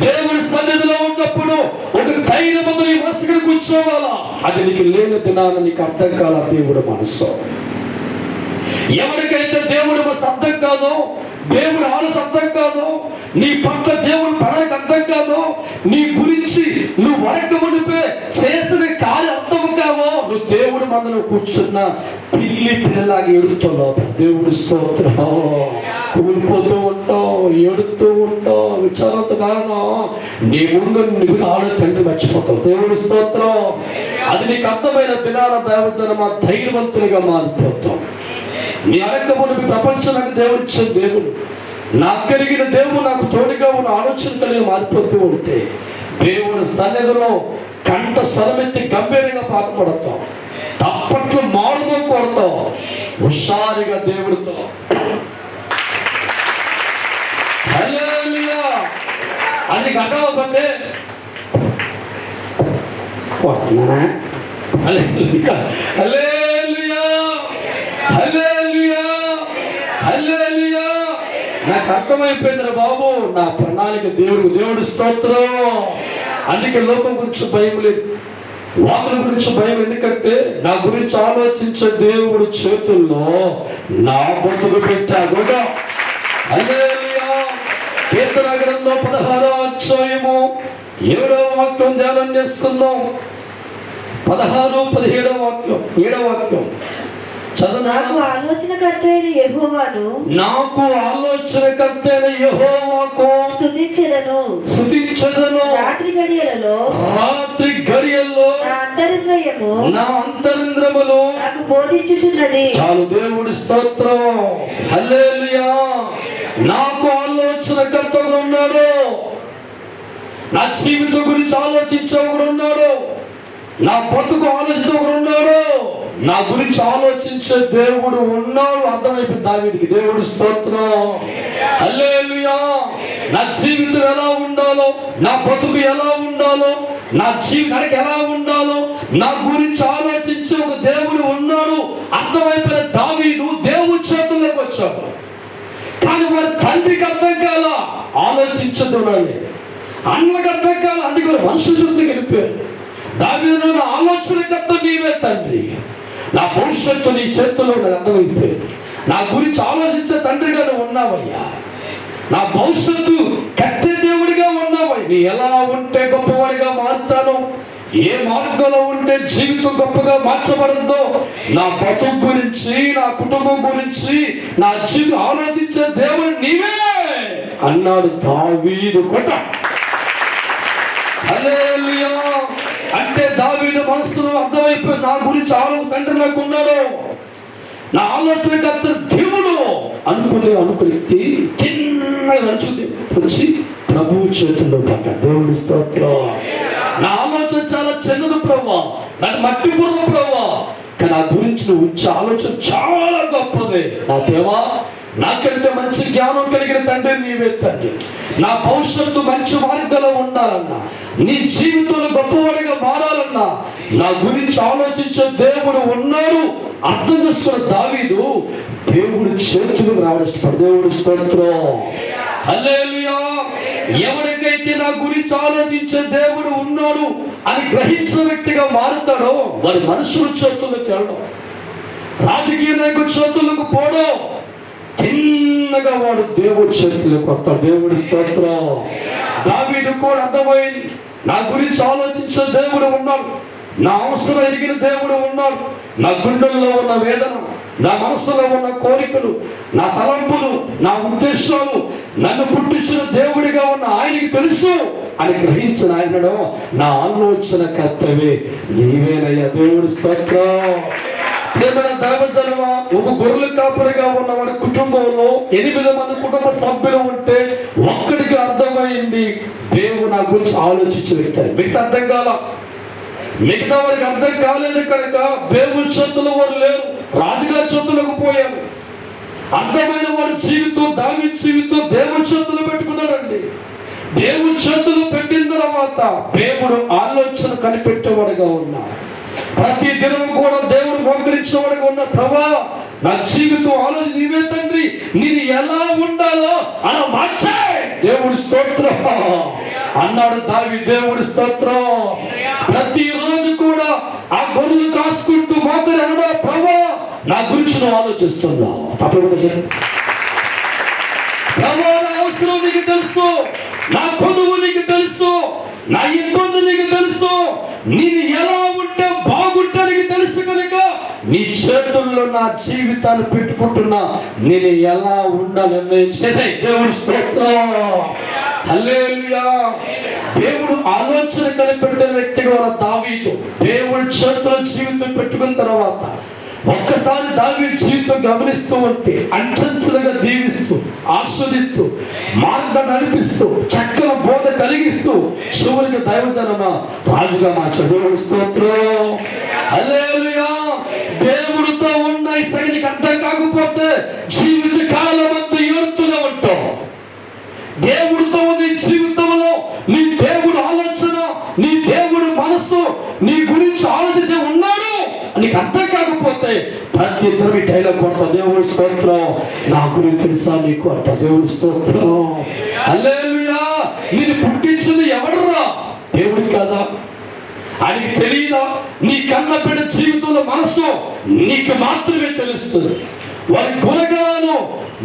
దేవుడి సన్నిధిలో ఉన్నప్పుడు ఒక ధైర్యమందు నీ మనసుకు కూర్చోవాలా. అది నీకు లేని దినాన నీకు అర్థం కాల దేవుడు మనసు. ఎవరికైతే దేవుడు మనసు అర్థం కాదో, దేవుడు ఆలోచన అర్థం కాదో, నీ పట్ల దేవుడు పడడానికి అర్థం కాదో, నీ గురించి నువ్వు వడక మునిపే చేసిన కార్యం అర్థం కావో, నువ్వు దేవుడి మందులో కూర్చున్న పిల్లలాగా ఎడుతున్నావు. దేవుడి స్తోత్రం. కూలిపోతూ ఉంటావు, ఏడుతూ ఉంటావు, విచారంతో కారణం నీ ముందు నీకు ఆలోచన తండ్రి మర్చిపోతావు. దేవుడి స్తోత్రం. అది నీకు అర్థమైన దినాల దైవజనమా ధైర్యవంతునిగా మారిపోతాం. నీ అడగబోని ప్రపంచం నాకు దేవుడు ఇచ్చిన దేవుడు, నాకు కలిగిన దేవుడు, నాకు తోడుగా ఉన్న ఆలోచన కలిగి మారిపోతూ ఉంటే దేవుని సన్నిధిలో కంట స్వరమెత్తి గంభీరంగా పాటపడతాం, తప్పట్లు మారుతో కొడతాం, హుషారుగా దేవుడితో హల్లెలూయా అని గడవకపోతే కొట్టనా. హల్లెలూయా హల్లెలూయా హల్లెలూయా హల్లెలూయా. నాకు అర్థమైపోయిందిరా బాబు, నా ప్రణాళిక దేవుడి స్తోత్రం. అందుకే లోకం గురించి భయం లేదు, వాకుల గురించి భయం. ఎందుకంటే నా గురించి ఆలోచించే దేవుడు చేతుల్లో నా బతుకు పెట్టాడు. హల్లెలూయా. కీర్తన గ్రంథం 16వ అధ్యాయము 7వ వాక్యం ధ్యానం చేస్తున్నాం. 16, 17వ వాక్యం, 7వ వాక్యం నాకు ఆలోచనకర్త అయిన యెహోవాను, నాకు ఆలోచనకర్త అయిన యెహోవాకు స్తుతించెదను. రాత్రి గడియల్లో నా అంతరింద్రియములు నాకు బోధించుచున్నది. చాలు దేవుడి స్తోత్రం. హల్లెలూయా. నాకు ఆలోచనకర్త ఉన్నాడు, నా జీవితం గురించి ఆలోచించే ఒకడు ఉన్నాడు, నా బతుకు ఆలోచించే ఒకడు ఉన్నాడు, నా గురించి ఆలోచించే దేవుడు ఉన్నాడు. అర్థమైపోయింది దావీదుకి. దేవుడి స్తోత్రం. హల్లెలూయా. నా జీవితం ఎలా ఉండాలో, నా బతుకు ఎలా ఉండాలో, నా జీవితానికి ఎలా ఉండాలో, నా గురించి ఆలోచించే ఒక దేవుడు ఉన్నాడు. అర్థమైపోయిన దావీదు దేవుడి చేతుల్లోకి వచ్చాడు. కానీ వారి తండ్రికి అర్థం కాల, ఆలోచించదు అన్నకు అర్థం కాల. అందుకే మనుషుల చుట్టూ వెళ్ళిపోయారు. దావీదు, నా ఆలోచనకర్త నీవే తండ్రి, నా భవిష్యత్తు నీ చేతుల్లో నాకు అర్థమైపోయింది. నా గురించి ఆలోచించే తండ్రిగా నువ్వు ఉన్నావయ్యా, నా భవిష్యత్తు కట్టే దేవుడిగా ఉన్నావయ్య. నీ ఎలా ఉంటే గొప్పవాడిగా మారుతాను, ఏ మార్గంలో ఉంటే జీవితం గొప్పగా మార్చబడద్దో, నా బతుకు గురించి, నా కుటుంబం గురించి, నా జీవితం ఆలోచించే దేవుడు నీవే అన్నాడు దావీదు. కొట్ట హల్లెలూయా. అంటే దావీదు మనసులో అర్థమైపోయింది, నా గురించి తండ్రి నాకు ఉన్నాడు, నా ఆలోచనకర్త దేవుడు అనుకుని చిన్నగా నడుచుకుంది వచ్చి ప్రభువు చేతుల్లో పడ్డాడు. దేవుడి స్తోత్రం. నా ఆలోచన చాలా చిన్నది ప్రభువా, నాకు మట్టి పూర్వ ప్రభువా, కానీ నా గురించి నువ్వు ఉంచే ఆలోచన చాలా గొప్పది. నా దేవా, నాకంటే మంచి జ్ఞానం కలిగిన తండ్రి నీవే తండ్రి. నా భవిష్యత్తు మంచి మార్గంలో ఉండాలన్నా, నీ జీవితంలో గొప్పవాడిగా మారాలన్నా, నా గురించి ఆలోచించే దేవుడు ఉన్నాడు. అర్థం చేసుకున్న దావీదు దేవుడి చేతులకు రావడం ఇష్టపడు. దేవుడి స్తోత్రం. హల్లెలూయా. ఎవరికైతే నా గురించి ఆలోచించే దేవుడు ఉన్నాడు అని గ్రహించే వ్యక్తిగా మారుతాడో వారి మనుషుల చేతులకు వెళ్ళడం, రాజకీయ నాయకుల చేతులకు పోవడం, తిన్నగా వాడు దేవుడి చేతులకు వస్తాడు. దేవుడి స్తోత్రం. దావీదు కూడా అర్థమైంది, నా గురించి ఆలోచించే దేవుడు ఉన్నాడు, నా అవసరం ఎరిగిన దేవుడు ఉన్నాడు, నా గుండెల్లో ఉన్న వేదన, నా మనసులో ఉన్న కోరికలు, నా తలంపులు, నా ఉద్దేశాలు, నన్ను పుట్టించిన దేవుడిగా ఉన్న ఆయనకి తెలుసు అని గ్రహించిన ఆయనను నా ఆలోచన కర్తవే నీవేనయ్యా. దేవుడి స్తోత్రం. ప్రియమైన దైవజనమా, ఒక గొర్రెల కాపరిగా ఉన్నవాడి కుటుంబంలో 8 మంది కుటుంబ సభ్యులు ఉంటే ఒక్కడికి అర్థమైంది, దేవుడు నా గురించి ఆలోచించి వ్యక్తి. మీకు అర్థం కాల, మిగతా వారికి అర్థం కాలేదు కనుక దేవుడి చేతుల్లో వారు లేరు, రాజుగారి చేతులకు పోయారు. అర్థమైన వారి జీవితం, దావీదు జీవితం దేవుడి చేతులు పెట్టుకున్నాడండి. దేవుడి చేతులు పెట్టిన తర్వాత దేవుడు ఆలోచన కనిపెట్టేవాడుగా ఉన్నాడు. ప్రతి దినం కూడా దేవుడు మోకరించేవాడుగా ఉన్న, ప్రభా నా జీవితం ఆలోచన నీవే తండ్రి, నేను ఎలా ఉండాలో అలా మార్చే. దేవుడి స్తోత్రం అన్నాడు దావీదు. దేవుడి స్తోత్రం. ప్రతిరోజు కూడా ఆ గొర్రెలు కాసుకుంటూ మోకరి అనడా, ప్రభా నా గురించి నువ్వు ఆలోచిస్తున్నావు. తప్పకుండా ప్రభా నా అవసరం నీకు తెలుసు, నా కొదువు నీకు తెలుసు, నా ఇబ్బంది నీకు తెలుసు, నేను ఎలా ఉంటే బాగుంటే నీకు తెలుసు కనుక నీ చేతుల్లో నా జీవితాన్ని పెట్టుకుంటున్నా, నేను ఎలా ఉండాలని చేసాయి. దేవుడి స్తోత్రం. హల్లెలూయా. దేవుడు ఆలోచన కనిపెట్టిన వ్యక్తిగా దావీదు దేవుడి చేతుల్లో జీవితం పెట్టుకున్న తర్వాత ఒక్కసారి దావీదు జీవితం గమనిస్తూ ఉంటే అంచెంచెలుగా దీవిస్తూ, ఆస్వాదిస్తూ, మార్గం నడిపిస్తూ, చక్కని బోధ కలిగిస్తూ చివరికి దైవజనమ రాజుగా మార్చాడు. దేవుడి స్తోత్రం. హల్లెలూయా. దేవుడితో ఉన్న ఈ సంగతికి అర్థం కాకపోతే జీవిత కాలం అంతా ఏడుతూనే ఉంటాం. దేవుడితో నీ జీవితంలో నీ దేవుడు ఆలోచన, నీ దేవుడు మనస్సు, నీ గురించి ఆలోచన ఉన్నాడు నీకు అర్థం కాకపోతే ప్రతి ఇద్దరు టైలో కొట్ట. దేవుడి స్తోత్రం. నా గురించి తెలుసా నీకు అంట. దేవుడి స్తోత్రం. హల్లెలూయా. నేను పుట్టించింది ఎవడరా? దేవుడి కాదా? ఆయనకి తెలియదా? నీ కన్న బిడ్డ జీవితంలో మనసు నీకు మాత్రమే తెలుస్తుంది. వారి గుణగాలను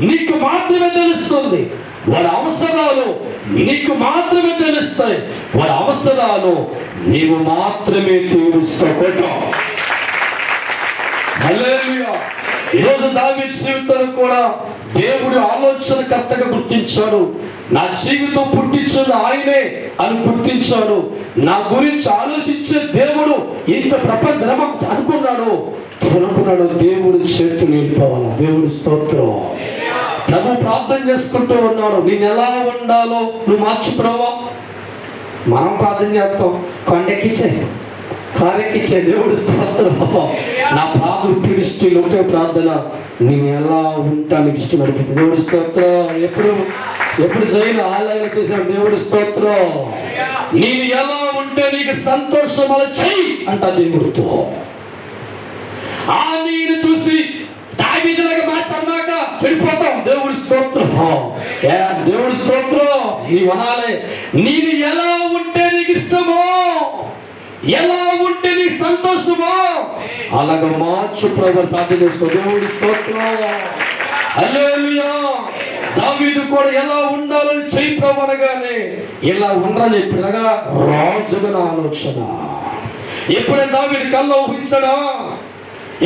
నీకు మాత్రమే తెలుస్తుంది. వారి అవసరాలు నీకు మాత్రమే తెలుస్తాయి. వారి అవసరాలు నీవు మాత్రమే తీరుస్తావు. హల్లెలూయా. ఈరోజు దావీదు జీవితంలో కూడా దేవుడి ఆలోచనకర్తగా గుర్తించాడు. నా జీవితం పుట్టించేది ఆయనే అని గుర్తించాడు. నా గురించి ఆలోచించే దేవుడు ఇంత ప్రపంచం అనుకున్నాడు. దేవుడి చేతులు నిలిపోవాలి. దేవుడి స్తోత్రం. ప్రభు ప్రార్థన చేసుకుంటూ ఉన్నాడు, నేను ఎలా ఉండాలో నువ్వు మార్చు ప్రభా. మనం ప్రార్థన చేస్తాం, కొండెక్కిచ్చే కారెక్కిచ్చే. దేవుడి స్తోత్రం. నా ప్రార్థన దృష్టిలో ఒకటే ప్రార్థన, నేను ఎలా ఉంటానికి ఇష్టపడుతుంది. దేవుడి స్తోత్రం. ఎప్పుడు చేయను ఆలయం చేశాను. దేవుడి స్తోత్రం. నేను ఎలా ఉంటే నీకు సంతోషం అలా చెయ్యి అంట దేవుడితో. ఆ నేను చూసి దావీదులాగా మార్చన్నాక చెడిపోతాం. దేవుడి స్తోత్రం. దేవుడి స్తోత్రం. నీవు అనాలి, నేను ఎలా ఉంటే నీకు ఇష్టమో, ఎలా ఉంటే నీకు సంతోషమో అలాగా మార్చు ప్రభు. ప్రార్థన చేసుకో. దేవుడి స్తోత్రం. హల్లెలూయా. దావీదు కూడా ఎలా ఉండాలని చెయ్యి ప్రభు అనగానే ఇలా ఉండని పిల్లగా రాజుగా ఆలోచన. ఎప్పుడైనా దావీదు కల్లో ఊహించడా?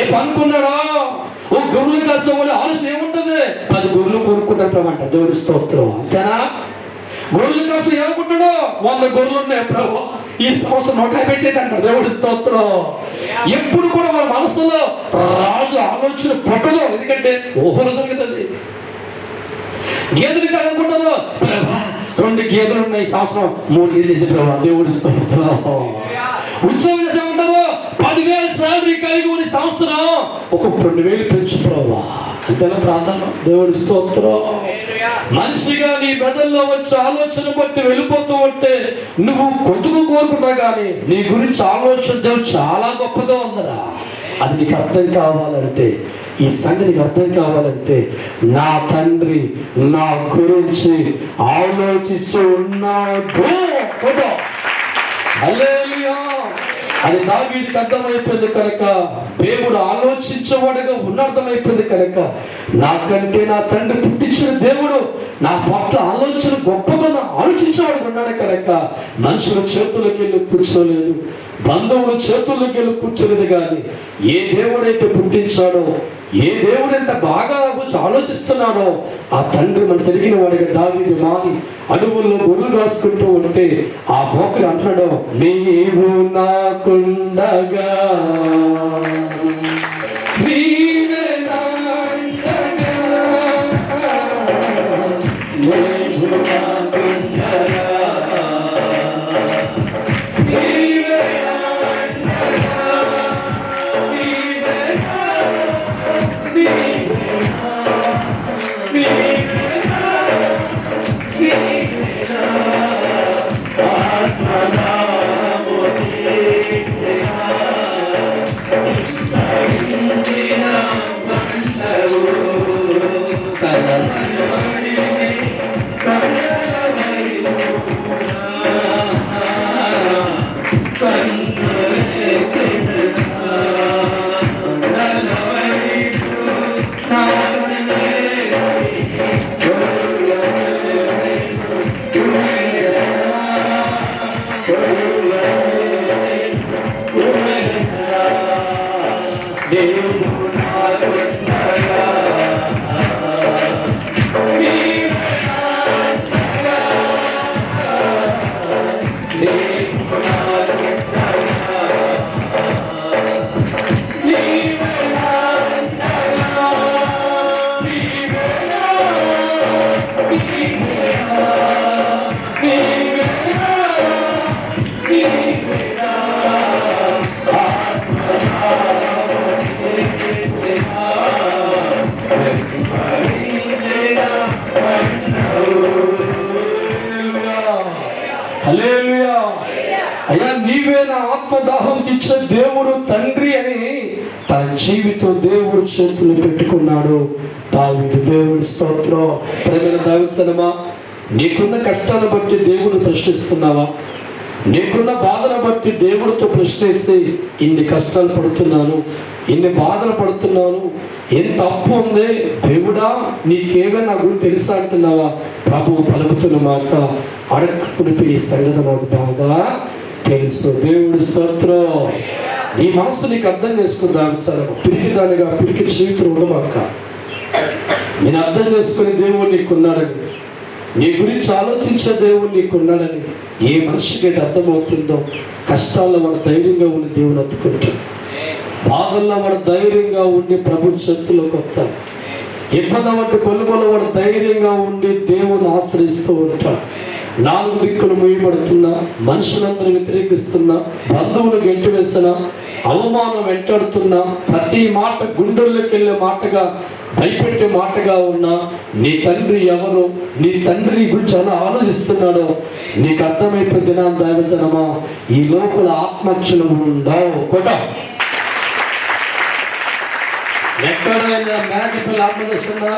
ఎప్పుడు అనుకున్నాడా? ఓ గొర్రెలు కాసే వాళ్ళు ఆలోచన ఏముంటుంది? 10 గొర్రెలు కొనుక్కుంటామంట. దేవుడి స్తోత్రం. అంతేనా? గొర్రెలు కాసు ఏమనుకుంటాడో 100 గొర్రెలు ఉన్నాయి ప్రభు, ఈ సంవత్సరం 150 చేద్దాం. దేవుడి స్తోత్రం. ఎప్పుడు కూడా మన మనసులో రాజు ఆలోచన పుట్టదు. ఎందుకంటే ఊహలో జరుగుతుంది. గేదెలు కాదనుకుంటారు, 2 గేదెలు ఉన్నాయి, ఈ సంవత్సరం 3 గేదెలు చేసే ప్రభు. దేవుడి స్తోత్రం. ఉద్యోగం చేసే ఉంటారు, 10,000 శాలరీ కలిగి ఉన్న సంవత్సరం ఒక 2,000 పెంచు ప్రభు. అంతేనా ప్రార్థన? దేవుడి స్తోత్రం. మనిషిగా నీ మెదల్లో వచ్చే ఆలోచన బట్టి వెళ్ళిపోతూ ఉంటే నువ్వు కొట్టుకు కోరుకున్నా కానీ నీ గురించి ఆలోచన దేవుడు చాలా గొప్పగా ఉందరా. అది నీకు అర్థం కావాలంటే, ఈ సంగతికి అర్థం కావాలంటే, నా తండ్రి నా గురించి ఆలోచిస్తూ ఉన్నాడు. హల్లెలూయా. అది దావీదుకి అర్థమైపోయింది కనుక, దేవుడు ఆలోచించేవాడుగా ఉన్నర్థమైపోయింది కనుక, నాకంటే నా తండ్రి పుట్టించిన దేవుడు నా పట్ల ఆలోచన గొప్పగా ఆలోచించేవాడు ఉన్నాడు కనుక మనుషుల చేతుల్లోకి వెళ్ళి కూర్చోలేదు, బంధువుల చేతుల్లోకి వెళ్ళి కూర్చోలేదు. కానీ ఏ దేవుడైతే పుట్టించాడో, ఏ దేవుడైతే బాగా గురించి ఆలోచిస్తున్నాడో ఆ తండ్రి మన సరిగిన వాడిగా దావీదు మాది అడవుల్లో గొర్రెలు కాసుకుంటూ ఉంటే ఆ మోకరి అంటున్నాడు, నీవు నాకుండగా హల్లెలూయా. అయ్యా నీవే నా ఆత్మదాహం తీర్చే దేవుడు తండ్రి అని తన జీవితం దేవుడు చేతులు పెట్టుకున్నాడు దావీదు. దేవుడి స్తోత్రం. ప్రేమైన దావీదునమా, నీకున్న కష్టాన్ని బట్టి దేవుడు ప్రశ్నిస్తున్నావా? నీకున్న బాధను బట్టి దేవుడితో ప్రశ్నిస్తే ఇన్ని కష్టాలు పడుతున్నాను, ఇన్ని బాధలు పడుతున్నాను, ఎంత అప్పు ఉంది దేవుడా, నీకేవే నా గురించి తెలుసా అంటున్నావా? ప్రభువు పలుకుతున్న మాట అడగకుడిపి ఈ సంగతి నాకు బాగా తెలుసు. దేవుడి స్తోత్రం. నీ మనసు నీకు అర్థం చేసుకుందాం. చాలా పిరికి దానిగా పిరికి జీవితం ఉండమాక. నేను అర్థం చేసుకునే దేవుడు నీకున్నాడని, నీ గురించి ఆలోచించే దేవుడు నీకున్నాడని ఏ మనిషికి అర్థమవుతుందో కష్టాల్లో వాడు ధైర్యంగా ఉండి దేవుడు అత్తుకుంటాడు. బాధల్లో వాడు ధైర్యంగా ఉండి ప్రభు చేతుల్లోకి వస్తాడు. ఇబ్బంది వంటి కొలుమలో వాడు ధైర్యంగా ఉండి దేవుని ఆశ్రయిస్తూ ఉంటాడు. నాలుగు దిక్కులు మూయబడుతున్నా, మనుషులందరూ వ్యతిరేకిస్తున్నా, బంధువులు గెంటి వేసినా, అవమానం వెంటాడుతున్నా, ప్రతి మాట గుండెల్లోకి వెళ్ళే మాటగా భయపెట్టే మాటగా ఉన్నా, నీ తండ్రి ఎవరు, నీ తండ్రి గురించి ఎలా ఆలోచిస్తున్నాడో నీకు అర్థమైపోయిన దినాన్ని దైవజనమా, ఈ లోపల ఆత్మహత్యలు ఉండవు. కొట ఎక్కడైనా మేక పిల్ల ఆత్మహత్య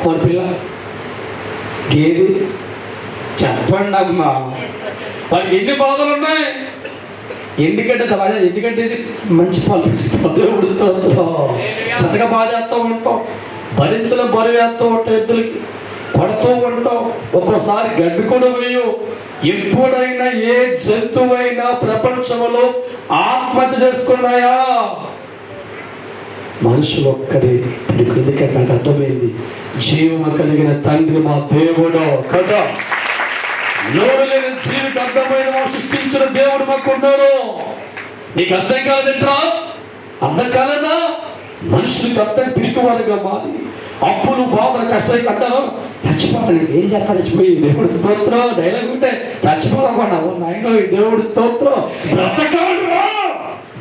కోడిపిల్ల గేది చెప్పండి అమ్మా, వాళ్ళకి ఎన్ని బాధలు ఉన్నాయి. ఎందుకంటే ఇది మంచి పాలు దేవుడు స్తోత్రం. చక్కగా బాధ చేస్తూ ఉంటాం, భరించిన బరువు వేస్తూ ఉంటాం, ఎద్దులకి కొడుతూ ఉంటాం, ఒక్కోసారి గడ్డి కూడా వేయు. ఎప్పుడైనా ఏ జంతువైనా ప్రపంచంలో ఆత్మహత్య చేసుకున్నాయా? మనుషులు ఒక్కడే పిడుకు. ఎందుకంటే నాకు అర్థమైంది, జీవము కలిగిన తండ్రి మా దేవుడు కదా. లోడు లేని జీవికి అర్థమైన సృష్టించిన దేవుడు మాకు ఉన్నాడు. నీకు అర్థం కాదంటరా? అర్థం కాలేదా? మనుషులకు అర్థం పిరికివారుగా మారి అప్పులు బాధలు కష్టాలు అంటాను, చచ్చిపోతాను. ఏం చేస్తాను? చచ్చిపోయి దేవుడు స్తోత్రం. డైలాగ్ ఉంటే చచ్చిపోదామన్నావు నాయన. దేవుడు స్తోత్రం.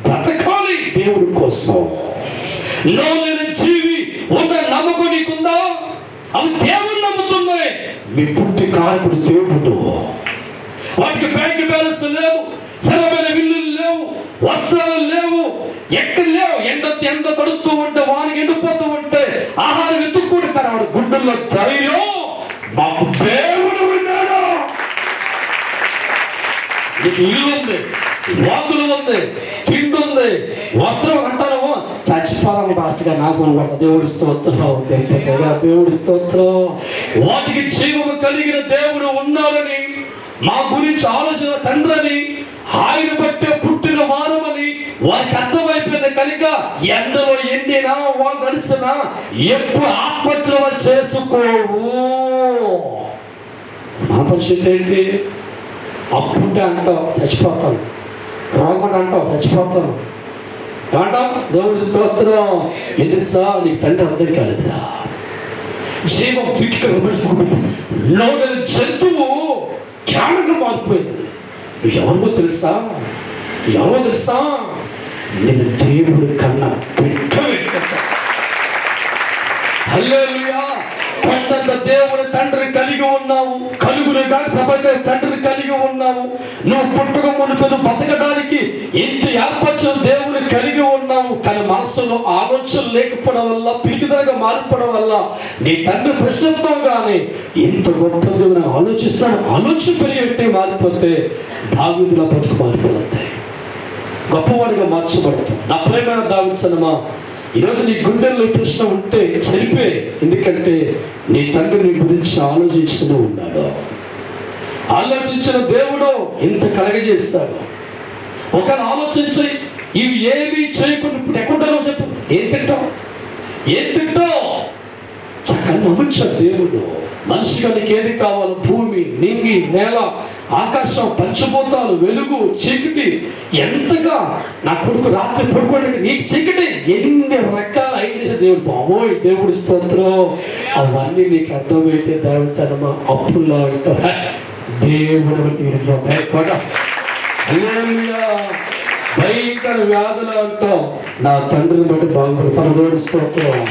బ్రతకాలి దేవుడి కోసం. లోని జీవి ఉన్న నమ్మకం నీకుందా? అవి దేవుడు నమ్ముతున్నాయి. మీ పుట్టి కారకుడు దేవుడు. వాటికి బ్యాంక్ బ్యాలెన్స్ లేవు, స్థిరమైన విల్లులు లేవు, వస్త్రాలు లేవు, ఎక్కడ లేవు. ఎండ తడుతూ ఉంటే, వానికి ఎండిపోతూ ఉంటే ఆహారం ఎత్తుక్కుంటూ వాడు గుండెల్లో ధైర్యం, మాకు దేవుడు ఉన్నాడు. నీకు ఇల్లు ఉంది, వాకులు ఉంది, తిండి ఉంది, వస్త్రం అంటాను. చచ్చిపోదాము ఫాస్ట్గా నాకు అనమాట. దేవుడి స్తోత్రం. దేవుడి స్తోత్రం. వాటికి జీవము కలిగిన దేవుడు ఉన్నాడని, మా గురించి ఆలోచన తండ్రిని, ఆయన బట్టే పుట్టిన వారమని వారికి అర్థమైపోయింది కనుక ఎండలో ఎండినా వాళ్ళు నడిచినా ఎప్పుడు ఆత్మహత్య చేసుకోవు. మా పరిస్థితి ఏంటి? అప్పుంటే అంటావు చచ్చిపోతాను, రోగం అంటావు చచ్చిపోతాను ఏమంటావు? దేవుడి స్తోత్రం. ఎందుకు సార్ నీకు తండ్రి అర్థం కాలేదురా. జీవం లోని జంతువు జ్ఞానంగా మారిపోయింది. నువ్వు ఎవరో తెలుసా? నేను దేవుడి కన్నా బిడ్డ. హల్లెలూయా. అంతంత దేవుని తండ్రిని కలిగి ఉన్నావు, కలుగును కాక ప్రపంచ తండ్రిని కలిగి ఉన్నావు. నువ్వు పుట్టక మునుపు నువ్వు బతకడానికి ఇంత ఏర్పరచిన దేవుని కలిగి ఉన్నావు. కానీ మనసులో ఆలోచనలు లేకపోవడం వల్ల, పిరికిదరగా మారిపోవడం వల్ల నీ తండ్రి ప్రశ్నత్వంగానే ఇంత గొప్ప దేవుని ఆలోచిస్తాను ఆలోచన పెరిగే వ్యక్తి మారిపోతే దావీదుల బతుకు మారిపోతాయి, గొప్పవాడిగా మార్చబడతాం. నా ప్రియమైన దావీదు సన్నమా, ఈరోజు నీ గుండెల్లో ప్రశ్న ఉంటే చనిపే. ఎందుకంటే నీ తండ్రి నీ గురించి ఆలోచిస్తూ ఉన్నాడు. ఆలోచించిన దేవుడు ఇంత కలగజేస్తాడు. ఒకవేళ ఆలోచించి ఇవి ఏమీ చేయకుండా ఇప్పుడు ఎక్కడుంటారో చెప్పు. ఏం తింటావు చక్కగా నమ్మించాడు దేవుడు. మనిషిగా నీకు ఏది కావాలో భూమి, నింగి, నేల, ఆకాశం, పంచభూతాలు, వెలుగు, చీకటి, ఎంతగా నా కొడుకు రాత్రి పడుకోవడానికి నీకు చీకటి ఎన్ని రకాల అయితే దేవుడు. బాబోయ్ దేవుడి స్తోత్రం. అవన్నీ నీకు అర్థమైతే దేవుడి సనమా అప్పుల్లో అంటావు, దేవుడు తీరుతాం. భయంకర వ్యాధులు అంటావు, నా తండ్రిని బట్టి బాగుపడు పరదోడి స్తోత్రం.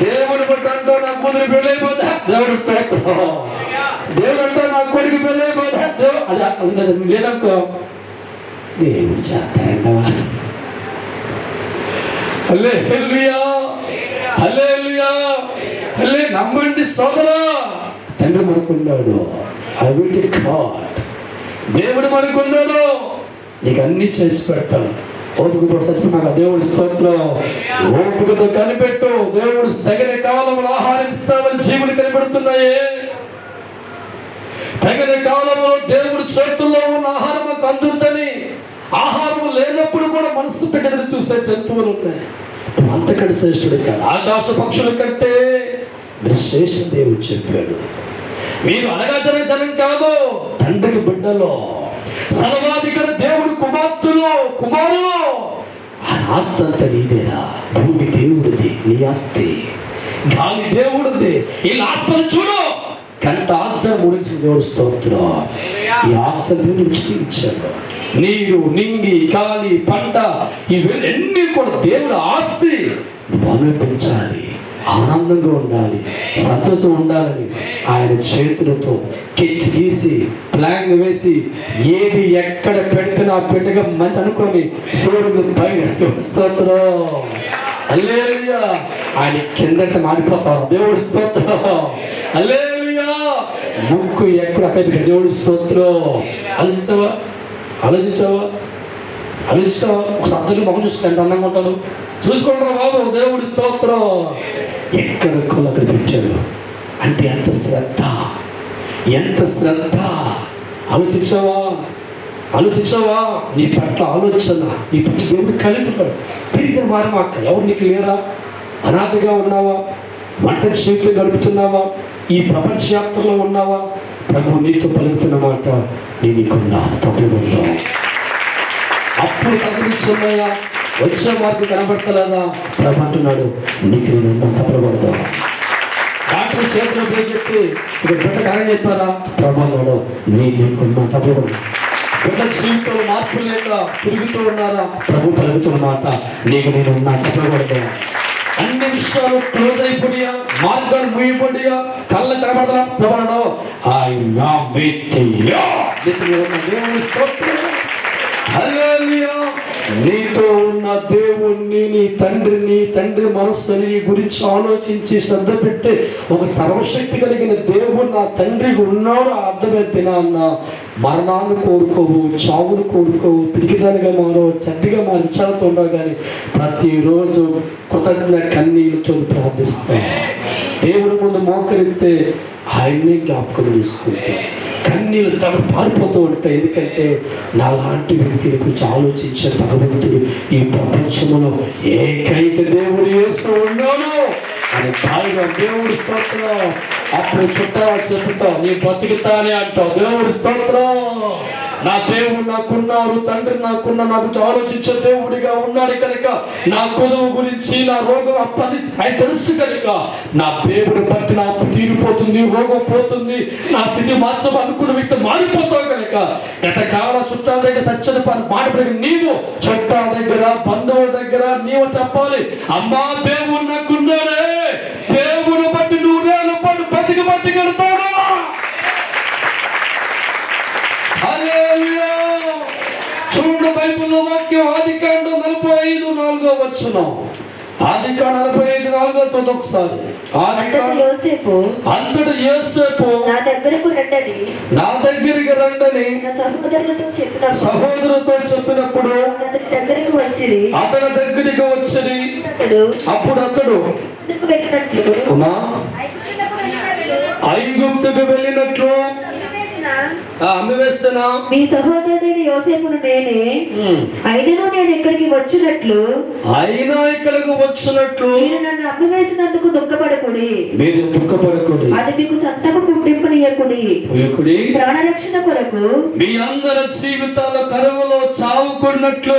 దేవుని బట్టి అంటూ నా కూతురు పెళ్ళైపోతా, దేవుడు స్తోత్రం. దేవుడు అంటూ నా కొడుకు పెళ్ళైపోతా, దేవుడు అది లేదనుకో, దేవుడు చేస్తాయంటవా. హల్లెలూయా, హల్లెలూయా, హల్లే. నమ్మండి సోదరా, తండ్రి మనకున్నాడు. దేవుడు మనకున్నాడు, నీకు అన్ని చేసి పెడతాడు. ఓపికతో చచ్చిపోయినాక దేవుడి స్తోత్రం. ఓపికతో కనిపెట్టు, దేవుడు తగిన కాలంలో ఆహారం ఇస్తామని జీవులు కనిపెడుతున్నాయే. తగిన కాలంలో దేవుడి చేతుల్లో ఉన్న ఆహారం మాకు అందుతుందని. ఆహారం లేనప్పుడు కూడా మనసు పెట్టని చూసే జంతువులు ఉన్నాయి. అంతకంటే శ్రేష్ఠుడు కాదు, ఆకాశ పక్షుల కంటే శ్రేష్ఠ దేవుడు చెప్పాడు. మీరు అనగా జనం కాదు, తండ్రికి బిడ్డలో సర్వాధికారి దేవుడు కుమారులు. ఆ ఆస్తి అంతా నీదేరా. భూమి దేవుడిది, నీ ఆస్తి. గాలి దేవుడిది. ఈ ఆస్తులు చూడు, కంట ఆక్సర్ గురించి దేవుడు స్తోత్రం. ఈ ఆక్సర్ దేవుడు ఇచ్చాడు. నీరు, నింగి, గాలి, పంట ఇవన్నీ కూడా దేవుడు ఆస్తి. నువ్వు అనుభవించాలి, ఆనందంగా ఉండాలి, సంతోషం ఉండాలని ఆయన చేతులతో కెచ్చి గీసి ప్లాన్ వేసి ఏది ఎక్కడ పెడితే నా పెట్టగా మంచి అనుకొని సూర్యుడు పైన స్తోత్రం. హల్లెలూయా. ఆయన కిందట మాడిపోతారు, దేవుడు స్తోత్రం. హల్లెలూయా. ముక్కు ఎక్కడ అక్కడ దేవుడు స్తోత్రం. ఆలోచించావా ఒకసారి అతను మొహం చూసుకుని ఎంత అందంగా ఉంటాడు చూసుకుంటారా బాబు. దేవుడి స్తోత్రం. ఎక్కడ అక్కడ పెట్టాడు అంటే ఎంత శ్రద్ధ. ఆలోచించావా నీ పట్ల ఆలోచన, నీ పట్ల దేవుడు కలిగి ఉన్నాడు. పెరిగిన మారమాక. ఎవరు నీకు లేరా? అనాథగా ఉన్నావా? ఒంటరి చేతులు గడుపుతున్నావా? ఈ ప్రపంచ యాత్రలో ఉన్నావా? ప్రభు నీతో పలుకుతున్న మాట, నీకున్నా తప్పకుండా. అప్పుడు తగ్గించున్నాయా? వచ్చే మార్గం కనబడతలేదా? ప్రభు అంటున్నాడు, నీకు నేను తప్పకూడదు. డాక్టర్ చేతిలో పోయి చెప్పి ఇక బిడ్డ కాదని చెప్పారా? ప్రభు అన్నాడు, నీకున్నా తప్పకూడదు. బిడ్డ జీవితంలో మార్పులు లేక తిరుగుతూ ఉన్నారా? ప్రభు పలుకుతున్న మాట, నీకు నేనున్నా తప్పకూడదు. అన్ని విషయాలు క్లోజ్ అయిపోయా, మార్గాలు మూయబడియా, కళ్ళ కనబడదా? ప్రభు హల్లెలూయా. నీతో ఉన్న దేవుణ్ణి, నీ తండ్రి మనస్సుని గురించి ఆలోచించి శ్రద్ధ పెట్టే ఒక సర్వశక్తి కలిగిన దేవుడు నా తండ్రికి ఉన్నాడు. అర్థమైతే నాన్న మరణాన్ని కోరుకోవు, చావును కోరుకోవు, పిరికిదానిగా మారో, చెడ్డగా మారి విచారంతో ఉండవు. కానీ ప్రతిరోజు కృతజ్ఞ కన్నీళ్ళతో ప్రార్థిస్తాను. దేవుడి ముందు మోకరిస్తే ఆయన్ని జ్ఞాపకం చేసుకుంటాం. కన్నీళ్ళు తన పారిపోతూ ఉంటాయి. ఎందుకంటే నాలాంటి వ్యక్తిని గురించి ఆలోచించే భగవంతుడు ఈ ప్రపంచంలో ఏకైక దేవుడు యేసు ఉన్నాడు అని తాయిగా దేవుడి స్తోత్రం. అప్పుడు చుట్టారా చెప్తావు, నీ బతుకుతానే అంటావు. దేవుడి స్తోత్రం. నా దేవుడు నాకున్నారు, తండ్రి నాకున్నా, నాకు ఆలోచించే దేవుడిగా ఉన్నాడు కనుక నా కొలువు గురించి, నా రోగం అప్పని ఆయన తెలుసు కనుక నా దేవుడు బట్టి నా అప్పు తీరిపోతుంది, రోగం పోతుంది, నా స్థితి మార్చమనుకున్న వ్యక్తి మారిపోతావు కనుక గతకాల చుట్టాల దగ్గర చచ్చని మాటపడి నీవు చుట్టాల దగ్గర, బంధువుల దగ్గర నీవు చెప్పాలి, అమ్మా దేవుడు నాకున్నాడే, దేవుడు బట్టి నువ్వు నేను పడు హల్లెలూయా. చూడండి బైబిల్లో వాక్యం ఆదికాండం 45:4 ఆదికాండం 45:4 ఒకసారి. అంతటి యోసేపు అంతటి యోసేపు నా దగ్గరకు రండని నా దగ్గరికి రండని నా సహోదరులతో చెప్పినప్పుడు అతని దగ్గరకు వచ్చిరి. అతని దగ్గరికి వచ్చి అప్పుడు అతడు వెళ్ళినట్లు ఐగుప్తుకు వెళ్ళినట్లు అమ్మివేసిన మీ సహోదరుడైన యోసేపును నేనే, అయినను నేను ఇక్కడికి వచ్చినట్లు మీరు నన్ను అమ్మివేసినందుకు దుఃఖపడకుడి, అది మీకు సంతకు పుట్టింపనీయకుడి. ప్రాణరక్షణ కొరకు మీ అందరి జీవితాల కరువులో చావుకున్నట్లు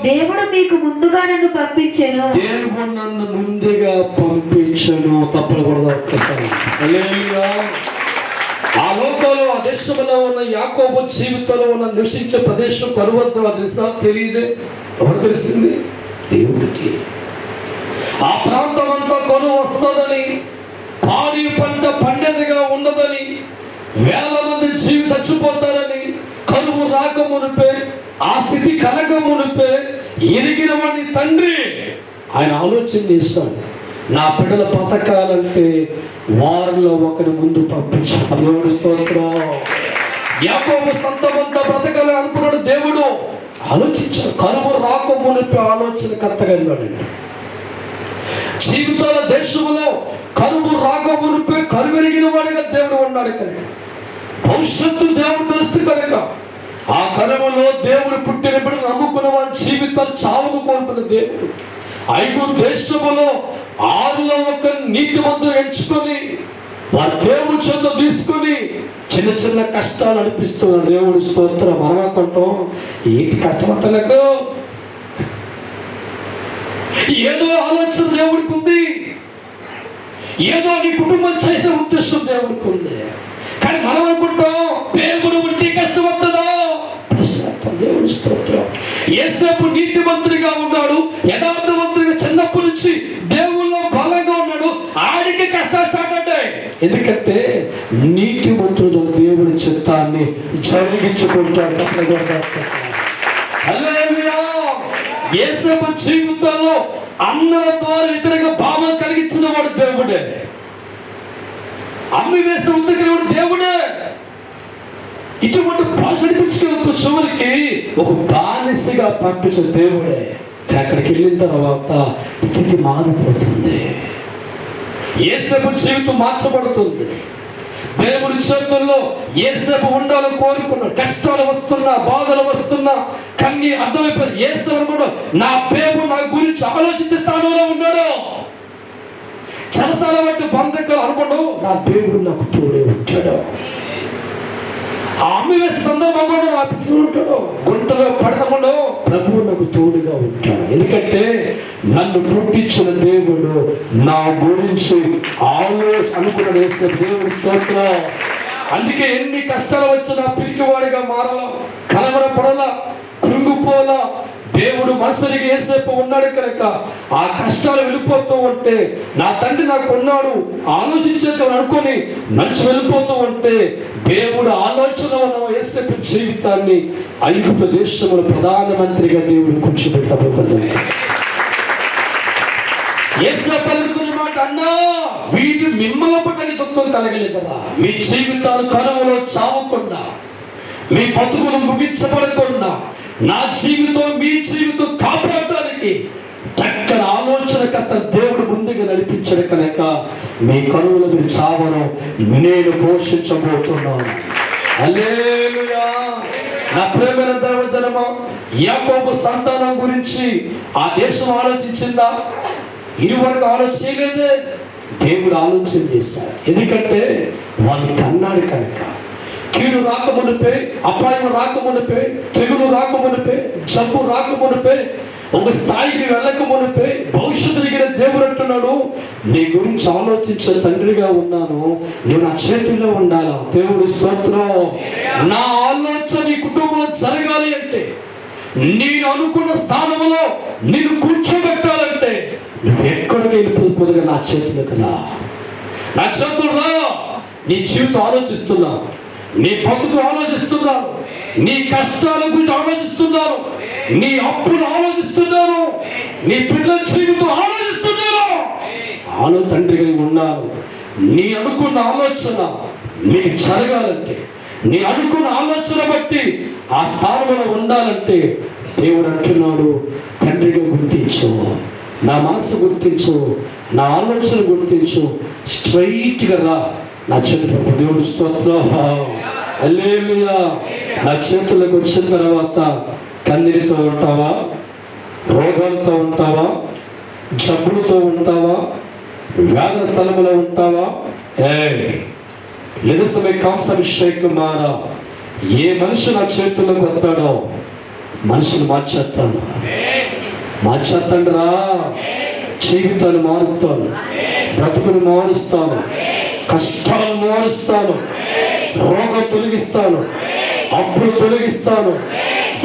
దేవుడు మీకు ముందుగా నన్ను పంపించెను. దేవుడు నన్ను ముందుగా పంపించెను. తప్పకూడదు ఒక్కసారి. హల్లెలూయా. ఆ లోకంలో ఆ దేశంలో ఉన్న యాకోబు జీవితంలో ఉన్న నివసించే ప్రదేశం కరువద్దు తెలుసా? తెలియదే. ఎవరు తెలిసింది? దేవుడికి. ఆ ప్రాంతం అంతా కరువు వస్తుందని, పాడి పంట పండేదిగా ఉండదని, వేల మంది చచ్చిపోతారని, కరువు రాక మునిపే, ఆ స్థితి కలగ మునిపే ఎరిగిన వాడి తండ్రి ఆయన ఆలోచన చేస్తాడు. నా బిడ్డల బతకాలంటే వారిలో ఒకరి ముందు పంపించాడు. దేవుడి స్తోత్రం. యాకోబు సంతమంతా బ్రతకాలి అనుకున్నాడు. దేవుడు ఆలోచించాడు. కరువు రాకమునిపి ఆలోచనకర్తగా ఉన్నాడండి. జీవితాల దేశంలో కరువు రాకమునిపే కరువెరిగిన వాడిగా దేవుడు ఉన్నాడు కనుక, భవిష్యత్తు దేవుడు తెలుసు కనుక, ఆ కరువులో దేవుడు పుట్టిన బిడ్డలు నమ్ముకున్న వారి జీవితాలు చావును కోల్పోయిన దేవుడు ఐగుప్తు దేశములో 6లో ఒక నీతిమంతుడు ఎంచుకొని వారి దేవుడి చేత తీసుకొని చిన్న చిన్న కష్టాలు అనిపిస్తున్నాడు. దేవుడి స్తోత్రం. మనమనుకుంటాం ఏంటి కష్టపడతలకు, ఏదో ఆలోచన దేవుడికి ఉంది, ఏదో నీ కుటుంబం చేసే ఉద్దేశం దేవుడికి ఉంది. కానీ మనం అనుకుంటాం దేవుడు ఉంటే కష్టం వస్తుందా? దేవుడి స్తోత్రం. యేసేపు నీతిమంతుడిగా ఉన్నాడు, యథార్థవంతుడిగా చిన్నప్పటి నుంచి దేవుళ్ళో బలంగా ఉన్నాడు. ఆడికి కష్టాలు చాటంటాయి. ఎందుకంటే నీతిమంతుడు దేవుడి చిత్తాన్ని జరిగించుకుంటాడు. హల్లెలూయా. యేసేపు జీవితంలో అన్నల ద్వారా ఇతరుగా భావం కలిగించిన వాడు దేవుడే. అమ్మి వేసే ఉద్యోగ దేవుడే. ఇటువంటి భాష నడిపించుకెళ్తూ చివరికి ఒక బానిసగా పంపించిన దేవుడే. అక్కడికి వెళ్ళిన తర్వాత స్థితి మారిపోతుంది. యేసేపు జీవితం మార్చబడుతుంది. దేవుడి చేతుల్లో యేసేపు ఉండాలని కోరుకున్నాడు. కష్టాలు వస్తున్నా, బాధలు వస్తున్నా, కన్నీ అర్థమైపోయింది. యేసేపు కూడా నా పేరు నా గురించి ఆలోచించే స్థానంలో ఉన్నాడు. చరసాల వంటి బంధకాలు అనుకోవడం, నా దేవుడు నాకు తోడే ఉంటాడు. ఆ అమ్మి వేసే సందర్భంగా నా పిల్లలు ఉంటాడు. గుంటలో పడకుండా ప్రభువు నాకు తోడుగా ఉంటాడు. ఎందుకంటే నన్ను పుట్టించిన దేవుడు నా గురించి అనుకున్నాడు. వేసే దేవుడి స్తోత్రం. అందుకే ఎన్ని కష్టాలు వచ్చినా పిరికివాడిగా మారలా, కలవరపడలా, కృంగిపోలా. దేవుడు మనసుకి యేసేపు ఉన్నాడు కనుక ఆ కష్టాలు వెళ్ళిపోతూ ఉంటే, నా తండ్రి నాకు ఉన్నాడు ఆలోచించేద్దాం అనుకొని నడిచి వెళ్ళిపోతూ ఉంటే, దేవుడు ఆలోచన ఉన్న యేసేపు జీవితాన్ని ఐగుప్తు దేశంలో ప్రధానమంత్రిగా దేవుడు కూర్చోబెట్టబోతున్నాడు. యేసేపు అనుకునే మాట, అన్నా వీటి మిమ్మల్ని పట్టని దుఃఖం కలగలేదు కదా. మీ జీవితాలు కరువులో చావకుండా, మీ బతుకులు ముగించబడకుండా, నా జీవితం మీ జీవితం కాపాడడానికి చక్కని ఆలోచనకర్త దేవుడు ముందుగా నడిపించాడు కనుక మీ కరువులు మీరు చావను నేను పోషించబోతున్నాను. హల్లెలూయా. నా ప్రేమైన దైవజనమా, యాకోబు సంతానం గురించి ఆ దేశం ఆలోచించిందా? ఇరువరకు ఆలోచన చేయలేదే. దేవుడు ఆలోచన చేశాడు. ఎందుకంటే వాళ్ళు కన్నాడు కనుక. కీడు రాకమునిపే, అపాయం రాకమునిపే, తెగులు రాకమునిపే, జబ్బు రాకమునిపే, ఒక స్థాయికి వెళ్ళకమునిపే భవిష్యత్తు దిగిన దేవుడు అంటున్నాడు, నీ గురించి ఆలోచించే తండ్రిగా ఉన్నాను, నువ్వు నా చేతుల్లో ఉండాలా. దేవుడి స్తోత్రం. నా ఆలోచన నీ కుటుంబంలో జరగాలి అంటే, నేను అనుకున్న స్థానంలో నేను కూర్చోబెట్టాలంటే, నువ్వు ఎక్కడికి వెళ్ళిపోతుగా నా చేతులకు రా. నా చేతులు రా. నీ జీవితం ఆలోచిస్తున్నా, నీ బతుకు ఆలోచిస్తున్నావు, నీ కష్టాల గురించి ఆలోచిస్తున్నారు, నీ అప్పులు ఆలోచిస్తున్నారు, నీ పిల్లల జీవితం ఆలోచిస్తున్నారు. తండ్రిగా ఉన్నాను. నీ అనుకున్న ఆలోచన నీకు జరగాలంటే, నీ అనుకున్న ఆలోచన బట్టి ఆ స్థానంలో ఉండాలంటే దేవుడు అంటున్నాడు, తండ్రిగా గుర్తించు, నా మనసు గుర్తించు, నా ఆలోచన గుర్తించు, స్ట్రైట్గా రా నా చేతులకు. దేవుడు స్తోత్రం, హల్లెలూయా. నా చేతులకు వచ్చిన తర్వాత కన్నీరుతో ఉంటావా, రోగాలతో ఉంటావా, జబ్బులతో ఉంటావా, వ్యాధ స్థలములో ఉంటావా? ఎదసమే కాంసాభిషేకం మారా. ఏ మనిషి నా చేతుల్లోకి వస్తాడో మనుషులు మార్చేస్తాను రా. జీవితాన్ని మారుస్తాను, బ్రతుకుని మారుస్తాను, కష్టాలను మారుస్తాను, రోగం తొలగిస్తాను, అప్పులు తొలగిస్తాను,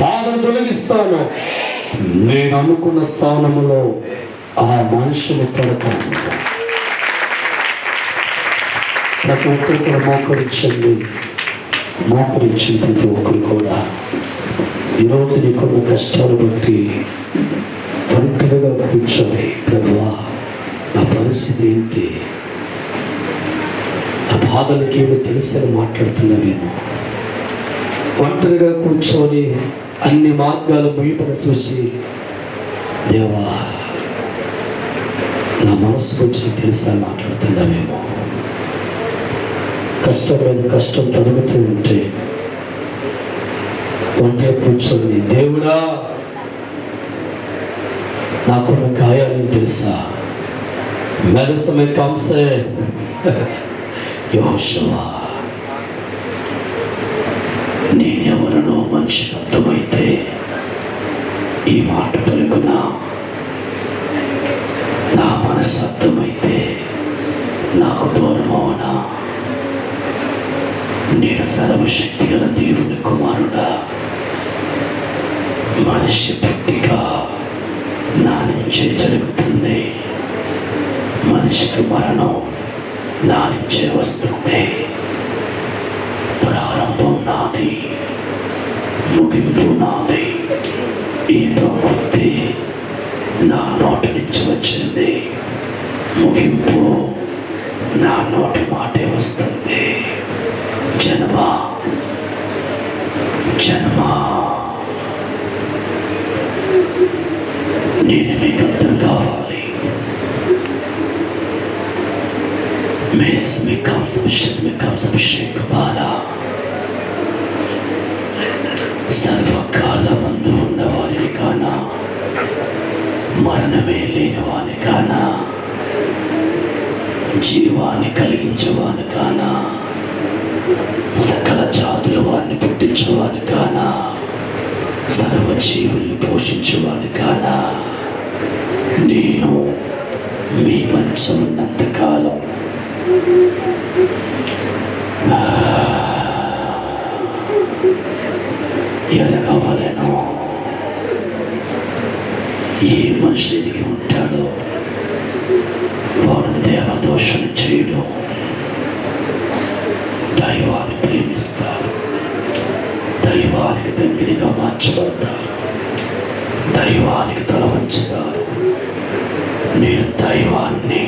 బాధను తొలగిస్తాను. నేను అనుకున్న స్థానంలో ఆ మనుషులు పడతాను. ప్రతి ఒక్కరు కూడా మోకరించండి. మోకరించిన ప్రతి ఒక్కరు కూడా ఈరోజు నీకున్న కష్టాలు బట్టి ఒంటరిగా కూర్చొని, ప్రభువా నా పరిస్థితి ఏంటి, నా బాధలకి ఏమో తెలిసని మాట్లాడుతున్నావేమో. ఒంటరిగా కూర్చొని అన్ని మార్గాలు ముయ్యపని చూసి, దేవా నా మనసు గురించి తెలుసా మాట్లాడుతున్నావేమో. కష్టమైన కష్టం తరుగుతూ ఉంటే ఒంటరి కూర్చొని, దేవుడా నాకున్న గాయాలని తెలుసా, మెదసమే కాంసే యెహోషువా నేనెవరనో మనిషికి అర్థమైతే ఈ మాట పలుకునా, నా మనసు అర్థమైతే నాకు దూరమవునా. నేను సర్వశక్తి గల దేవుని కుమారుడా, మనిషి పుట్టిగా నా నుంచే జరుగుతుంది, మనిషికి మరణం నా నుంచే వస్తుంది. ప్రారంభం నాది, ముగింపు నాది. ఏదో కొద్ది నా నోటి నుంచి వచ్చింది, ముగింపు నా నోటి మాటే వస్తుంది. జనమా జనమా, నేను మీకు అర్థం కావాలి. సర్వకాలమందు ఉన్నవాడిని కానా, మరణమే లేనివాని కానా, జీవాన్ని కలిగించేవాని కానా, సకల జాతుల వారిని పుట్టించేవాని కానా, సర్వజీవుల్ని పోషించేవాని కానా, నేను మీ మధ్య ఉన్నంతకాలం ఎదగవలెను. ఏ మనిషి ఎదిగి ఉంటాడో వాడు దేవదోషణ చేయడు, దైవాన్ని ప్రేమిస్తారు, దైవానికి దగ్గరగా మార్చబడతారు, దైవానికి తల వంచుతారు. నేను దైవాన్ని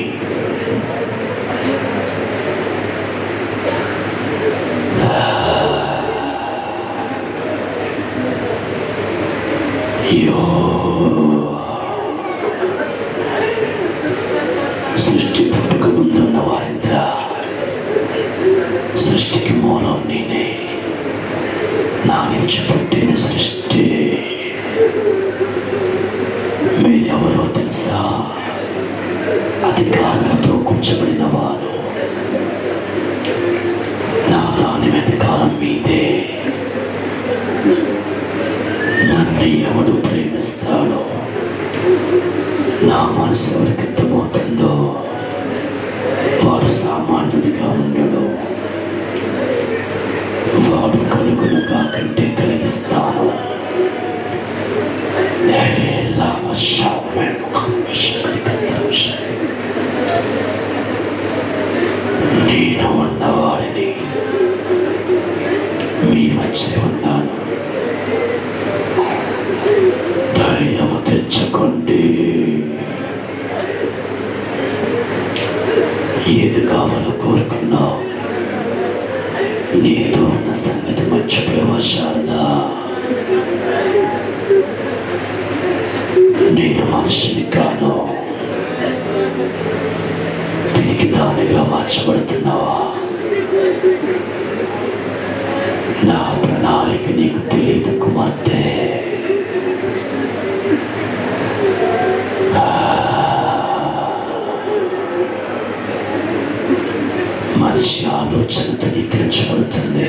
సృష్టి పుట్టుక ముందున్న వారింద్రా, సృష్టికి మూలం నేనే, నా నుంచి పుట్టిన సృష్టి. మీరెవరో తెలుసా? అధికారంతో కూర్చోబడిన వారు. నా దాని అధికారం మీదే. నన్ను ఎవడు ప్రేమిస్తాడో, నా మనసు ఎవరికి అర్థమవుతుందో వాడు సామాన్యుడిగా ఉండడు, వాడు కలుగునుగా కంటే కలిగిస్తాను. నేను ఉన్నవాడిని, మీ మధ్య ఉన్నాను. తెచ్చుకోండి. ఏది కావాలో కోరుకున్నావు, నీతో ఉన్న సంగతి మర్చిపోయావా శారదా? నేను మనిషిని కాను, తిరిగి దానిగా మార్చబడుతున్నావా? నా ప్రణాళిక నీకు తెలియదు కుమార్తె. మనిషి ఆలోచన ధృవీకరించబడుతుంది,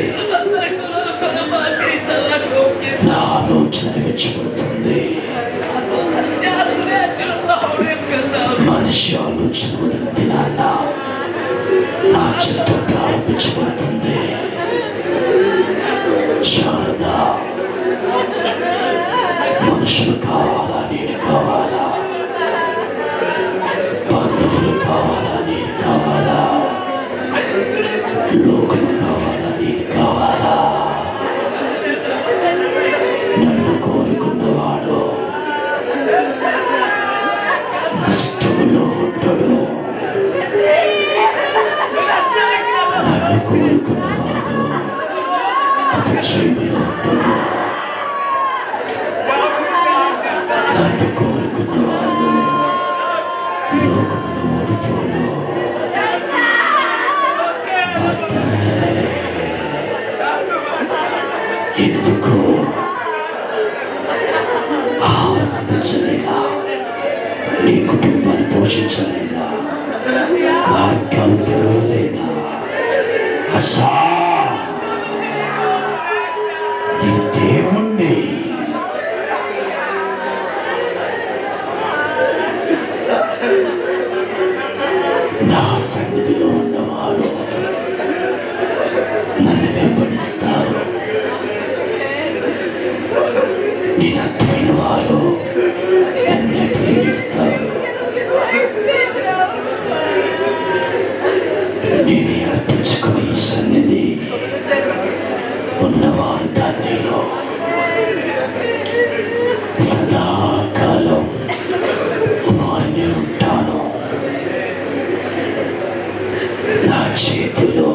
నా ఆలోచన వెచ్చబడుతుంది. మనిషి ఆలోచన వదిలిన దినాన్న నా చిత్తం ప్రారంభించబడుతుంది. శారదా, మనుషులు కావాలా, నేను కావాలా? బంధువులు కావాలా, నేను కావాలా? లోకము కావాలా, నేను కావాలా? నన్ను కోరుకున్నవాడు నష్టములో ఉంటాడు. నన్ను కోరుకున్నవాడు అపజయములో ఉంటాడు. నన్ను కోరుకున్నవాడు లోకమును ఓడిపోడు. ఎందుకు ఆహారం అందించలేనా? నీ కుటుంబాన్ని పోషించలేనా? మార్గాలు తెరవలేనా? అసా నీ దేవుణ్ణి నా సన్నిధిలో ఉన్నవారు నన్ను వెంబడిస్తారు. నేను అర్థమైన వారు నన్నే ప్రేమిస్తారు. నేనే అర్పించుకుని సన్నిధి ఉన్నవారు దానిలో సదాకాలం వారిని ఉంటాను. నా చేతిలో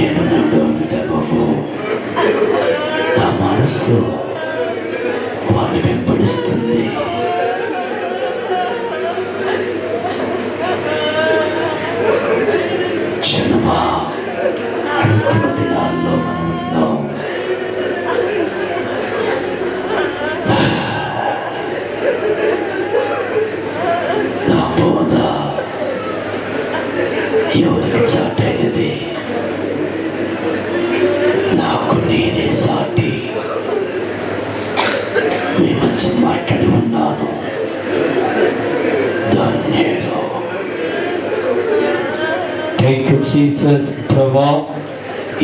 ఎన్నడూ విడవవు. నా మనస్సు వారిని వెంబడిస్తుంది. జనమా, అంతిమ దినాల్లో మనం ఉన్నాం. నా బోధ ఎవరికి చాటైనది? నాకు నేనే సాటి. మీ మంచి మాట్లాడి ఉన్నాను. ధన్యుడు. Thank you Jesus. ప్రభా,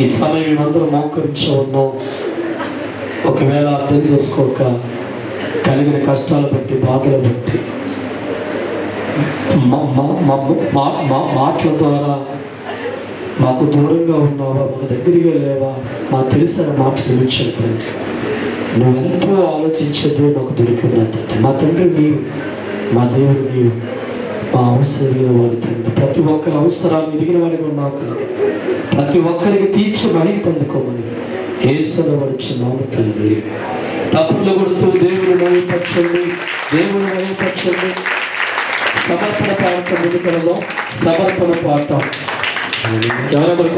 ఈ సమయం మేమందరూ మోకరించి ఉన్నాం. ఒకవేళ అర్థం చేసుకోక కలిగిన కష్టాలు బట్టి, బాధలు బట్టి, మాటల ద్వారా మాకు దూరంగా ఉన్నావా, మా దగ్గరగా లేవా, మాకు తెలిసిన మాట చూపించండి. నువ్వెంతో ఆలోచించేదే మాకు దొరికిందా తండ్రి. మా తండ్రి నీవు, మా దేవుడు నీవు, మా అవసరమైన వాడి తండ్రి. ప్రతి ఒక్కరి అవసరాలు ఎదిగిన వాడిగా ఉన్నావు కనుక ప్రతి ఒక్కరికి తీర్చి మహిళ పొందుకోమని యేసుని వడుచున్నాము తండ్రి. తప్పులు కొడుతూ దేవుడు మహిమపరచండి, దేవుడు మహిమపరచండి. సమర్పణ పాట ముందుకెళ్దాం. సమర్పణ పాట ఎవరెవరు